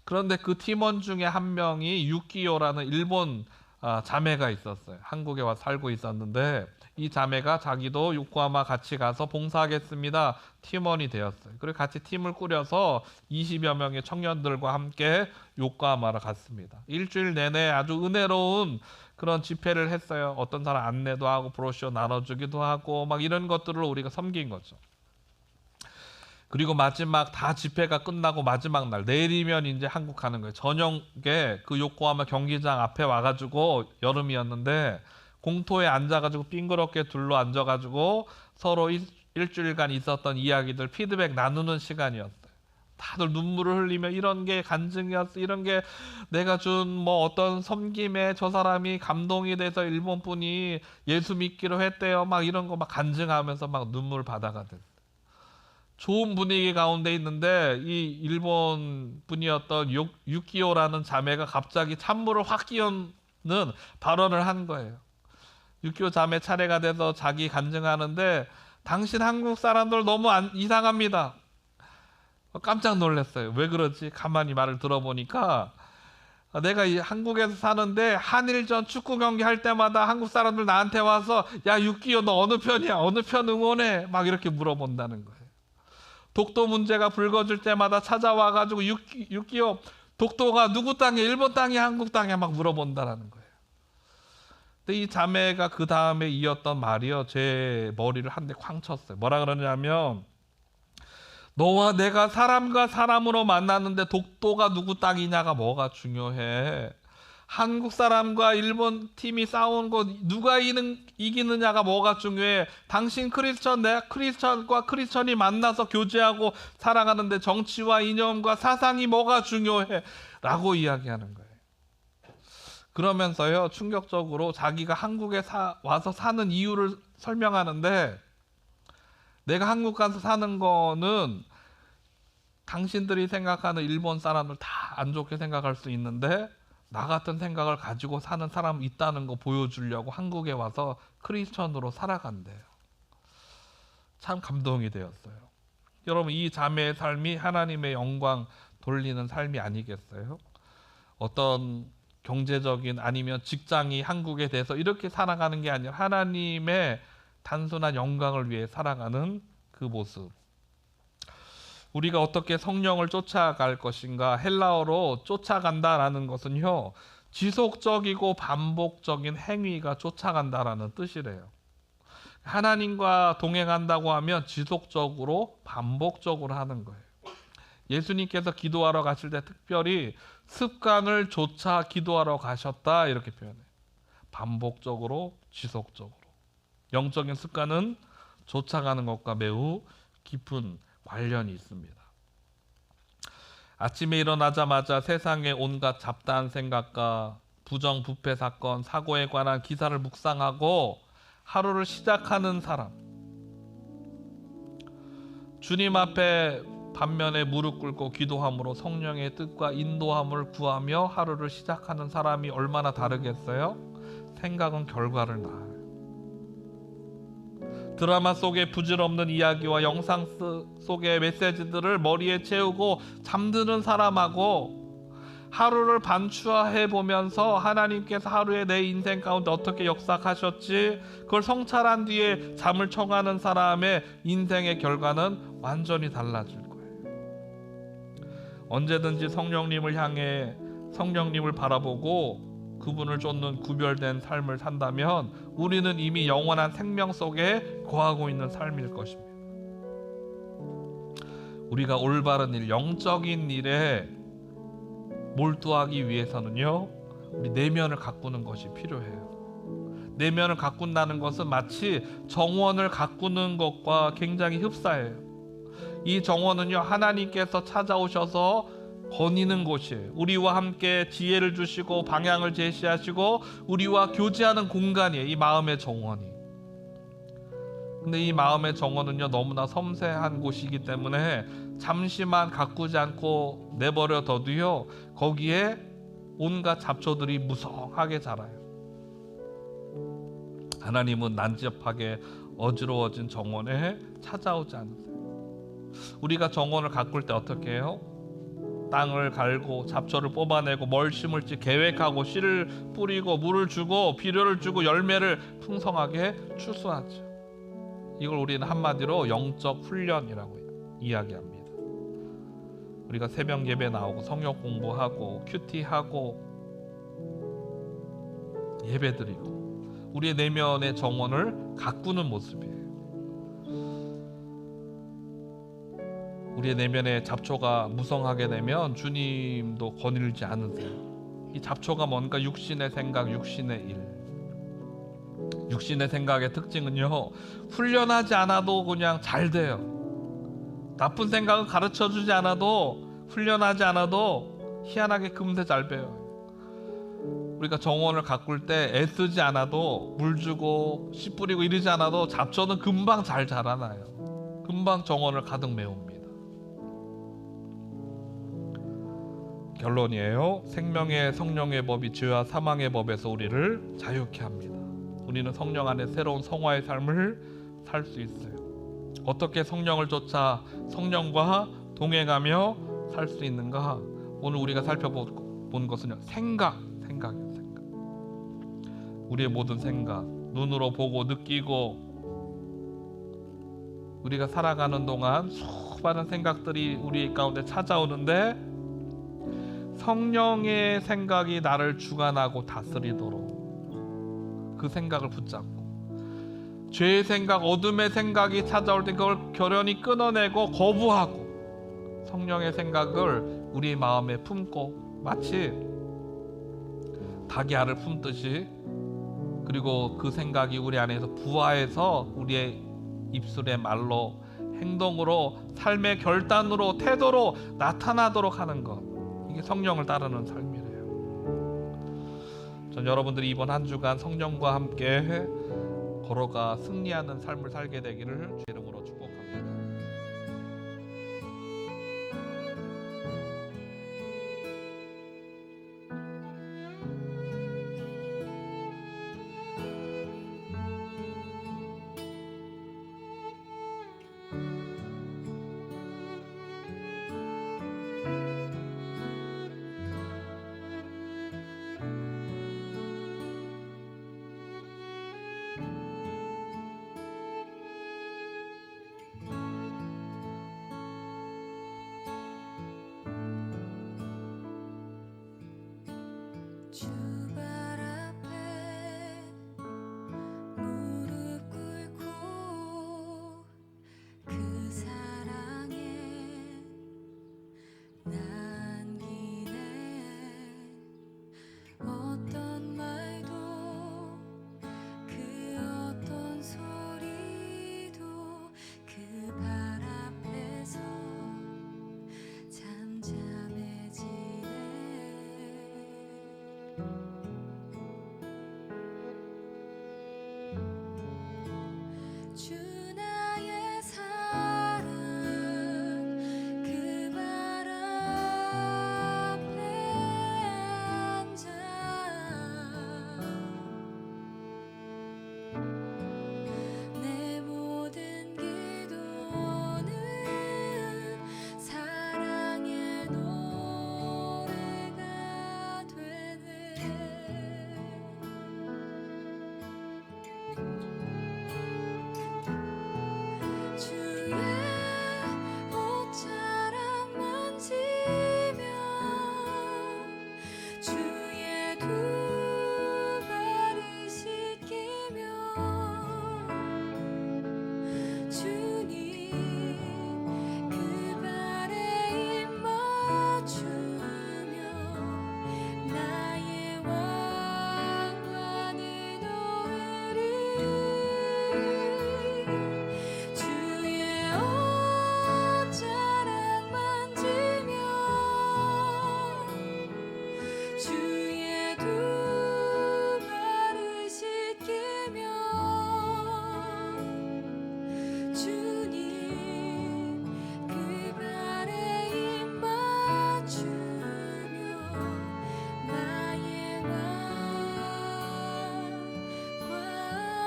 그런데 그 팀원 중에 한 명이 유키오라는 일본 자매가 있었어요. 한국에 와서 살고 있었는데 이 자매가 자기도 요코하마 같이 가서 봉사하겠습니다. 팀원이 되었어요. 그리고 같이 팀을 꾸려서 20여 명의 청년들과 함께 요코하마로 갔습니다. 일주일 내내 아주 은혜로운 그런 집회를 했어요. 어떤 사람 안내도 하고 브로셔 나눠주기도 하고 막 이런 것들을 우리가 섬긴 거죠. 그리고 마지막 다 집회가 끝나고 마지막 날 내일이면 이제 한국 가는 거예요. 저녁에 그 요코하마 경기장 앞에 와가지고 여름이었는데 공터에 앉아가지고 빙그럽게 둘러 앉아가지고 서로 일주일간 있었던 이야기들 피드백 나누는 시간이었어요. 다들 눈물을 흘리며 이런 게 간증이었어, 이런 게 내가 준 뭐 어떤 섬김에 저 사람이 감동이 돼서 일본 분이 예수 믿기로 했대요. 막 이런 거 막 간증하면서 막 눈물 바다가 됐어요. 좋은 분위기 가운데 있는데 이 일본 분이었던 유키오라는 자매가 갑자기 찬물을 확 끼얹는 발언을 한 거예요. 유키오 자매 차례가 돼서 자기 간증하는데, 당신 한국 사람들 너무 이상합니다. 깜짝 놀랐어요. 왜 그러지? 가만히 말을 들어보니까 내가 한국에서 사는데 한일전 축구 경기 할 때마다 한국 사람들 나한테 와서 야, 유키오 너 어느 편이야? 어느 편 응원해? 막 이렇게 물어본다는 거예요. 독도 문제가 불거질 때마다 찾아와가지고 유키오 독도가 누구 땅에, 일본 땅에, 한국 땅에 막 물어본다라는 거예요. 근데 이 자매가 그 다음에 이었던 말이요, 제 머리를 한 대 쾅 쳤어요. 뭐라 그러냐면, 너와 내가 사람과 사람으로 만났는데 독도가 누구 땅이냐가 뭐가 중요해? 한국 사람과 일본 팀이 싸운 거 누가 이기느냐가 뭐가 중요해? 당신 크리스천, 내가 크리스천과 크리스천이 만나서 교제하고 살아가는데 정치와 이념과 사상이 뭐가 중요해? 라고 이야기하는 거예요. 그러면서요, 충격적으로 자기가 한국에 와서 사는 이유를 설명하는데, 내가 한국 가서 사는 거는 당신들이 생각하는 일본 사람들 다 안 좋게 생각할 수 있는데 나 같은 생각을 가지고 사는 사람이 있다는 거 보여주려고 한국에 와서 크리스천으로 살아간대요. 참 감동이 되었어요. 여러분, 이 자매의 삶이 하나님의 영광 돌리는 삶이 아니겠어요? 어떤 경제적인 아니면 직장이 한국에 대해서 이렇게 살아가는 게 아니라 하나님의 단순한 영광을 위해 살아가는 그 모습. 우리가 어떻게 성령을 쫓아갈 것인가? 헬라어로 쫓아간다라는 것은요, 지속적이고 반복적인 행위가 쫓아간다라는 뜻이래요. 하나님과 동행한다고 하면 지속적으로 반복적으로 하는 거예요. 예수님께서 기도하러 가실 때 특별히 습관을 쫓아 기도하러 가셨다 이렇게 표현해요. 반복적으로, 지속적으로. 영적인 습관은 쫓아가는 것과 매우 깊은 관련이 있습니다. 아침에 일어나자마자 세상의 온갖 잡다한 생각과 부정부패 사건, 사고에 관한 기사를 묵상하고 하루를 시작하는 사람, 주님 앞에 반면에 무릎 꿇고 기도함으로 성령의 뜻과 인도함을 구하며 하루를 시작하는 사람이 얼마나 다르겠어요? 생각은 결과를 낳아요. 드라마 속의 부질없는 이야기와 영상 속의 메시지들을 머리에 채우고 잠드는 사람하고 하루를 반추해 보면서 하나님께서 하루에 내 인생 가운데 어떻게 역사하셨지, 그걸 성찰한 뒤에 잠을 청하는 사람의 인생의 결과는 완전히 달라질 거예요. 언제든지 성령님을 향해 성령님을 바라보고 그분을 쫓는 구별된 삶을 산다면 우리는 이미 영원한 생명 속에 거하고 있는 삶일 것입니다. 우리가 올바른 일, 영적인 일에 몰두하기 위해서는요, 우리 내면을 가꾸는 것이 필요해요. 내면을 가꾼다는 것은 마치 정원을 가꾸는 것과 굉장히 흡사해요. 이 정원은요, 하나님께서 찾아오셔서 거니는 곳이에요. 우리와 함께 지혜를 주시고 방향을 제시하시고 우리와 교제하는 공간이에요. 이 마음의 정원이. 근데 이 마음의 정원은요, 너무나 섬세한 곳이기 때문에 잠시만 가꾸지 않고 내버려 둬도요, 거기에 온갖 잡초들이 무성하게 자라요. 하나님은 난잡하게 어지러워진 정원에 찾아오지 않으세요. 우리가 정원을 가꿀 때 어떻게 해요? 땅을 갈고 잡초를 뽑아내고 뭘 심을지 계획하고 씨를 뿌리고 물을 주고 비료를 주고 열매를 풍성하게 추수하죠. 이걸 우리는 한마디로 영적 훈련이라고 이야기합니다. 우리가 새벽 예배 나오고 성역 공부하고 큐티하고 예배드리고 우리의 내면의 정원을 가꾸는 모습이에요. 우리의 내면에 잡초가 무성하게 되면 주님도 거닐지 않으세요. 이 잡초가 뭔가 육신의 생각, 육신의 일. 육신의 생각의 특징은요, 훈련하지 않아도 그냥 잘 돼요. 나쁜 생각을 가르쳐주지 않아도, 훈련하지 않아도 희한하게 금세 잘 배워요. 우리가 정원을 가꿀 때 애쓰지 않아도, 물 주고 씨 뿌리고 이러지 않아도 잡초는 금방 잘 자라나요. 금방 정원을 가득 메웁니다. 결론이에요. 생명의 성령의 법이 죄와 사망의 법에서 우리를 자유케 합니다. 우리는 성령 안에 새로운 성화의 삶을 살 수 있어요. 어떻게 성령을 쫓아 성령과 동행하며 살 수 있는가? 오늘 우리가 살펴본 것은요, 생각이에요. 생각. 우리의 모든 생각, 눈으로 보고 느끼고 우리가 살아가는 동안 수많은 생각들이 우리 가운데 찾아오는데 성령의 생각이 나를 주관하고 다스리도록 그 생각을 붙잡고, 죄의 생각, 어둠의 생각이 찾아올 때 그걸 결연히 끊어내고 거부하고 성령의 생각을 우리 마음에 품고 마치 닭이 알을 품듯이, 그리고 그 생각이 우리 안에서 부화해서 우리의 입술의 말로, 행동으로, 삶의 결단으로, 태도로 나타나도록 하는 것, 이게 성령을 따르는 삶이래요. 전 여러분들이 이번 한 주간 성령과 함께 걸어가 승리하는 삶을 살게 되기를 주의 이름으로 축복합니다.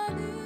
나는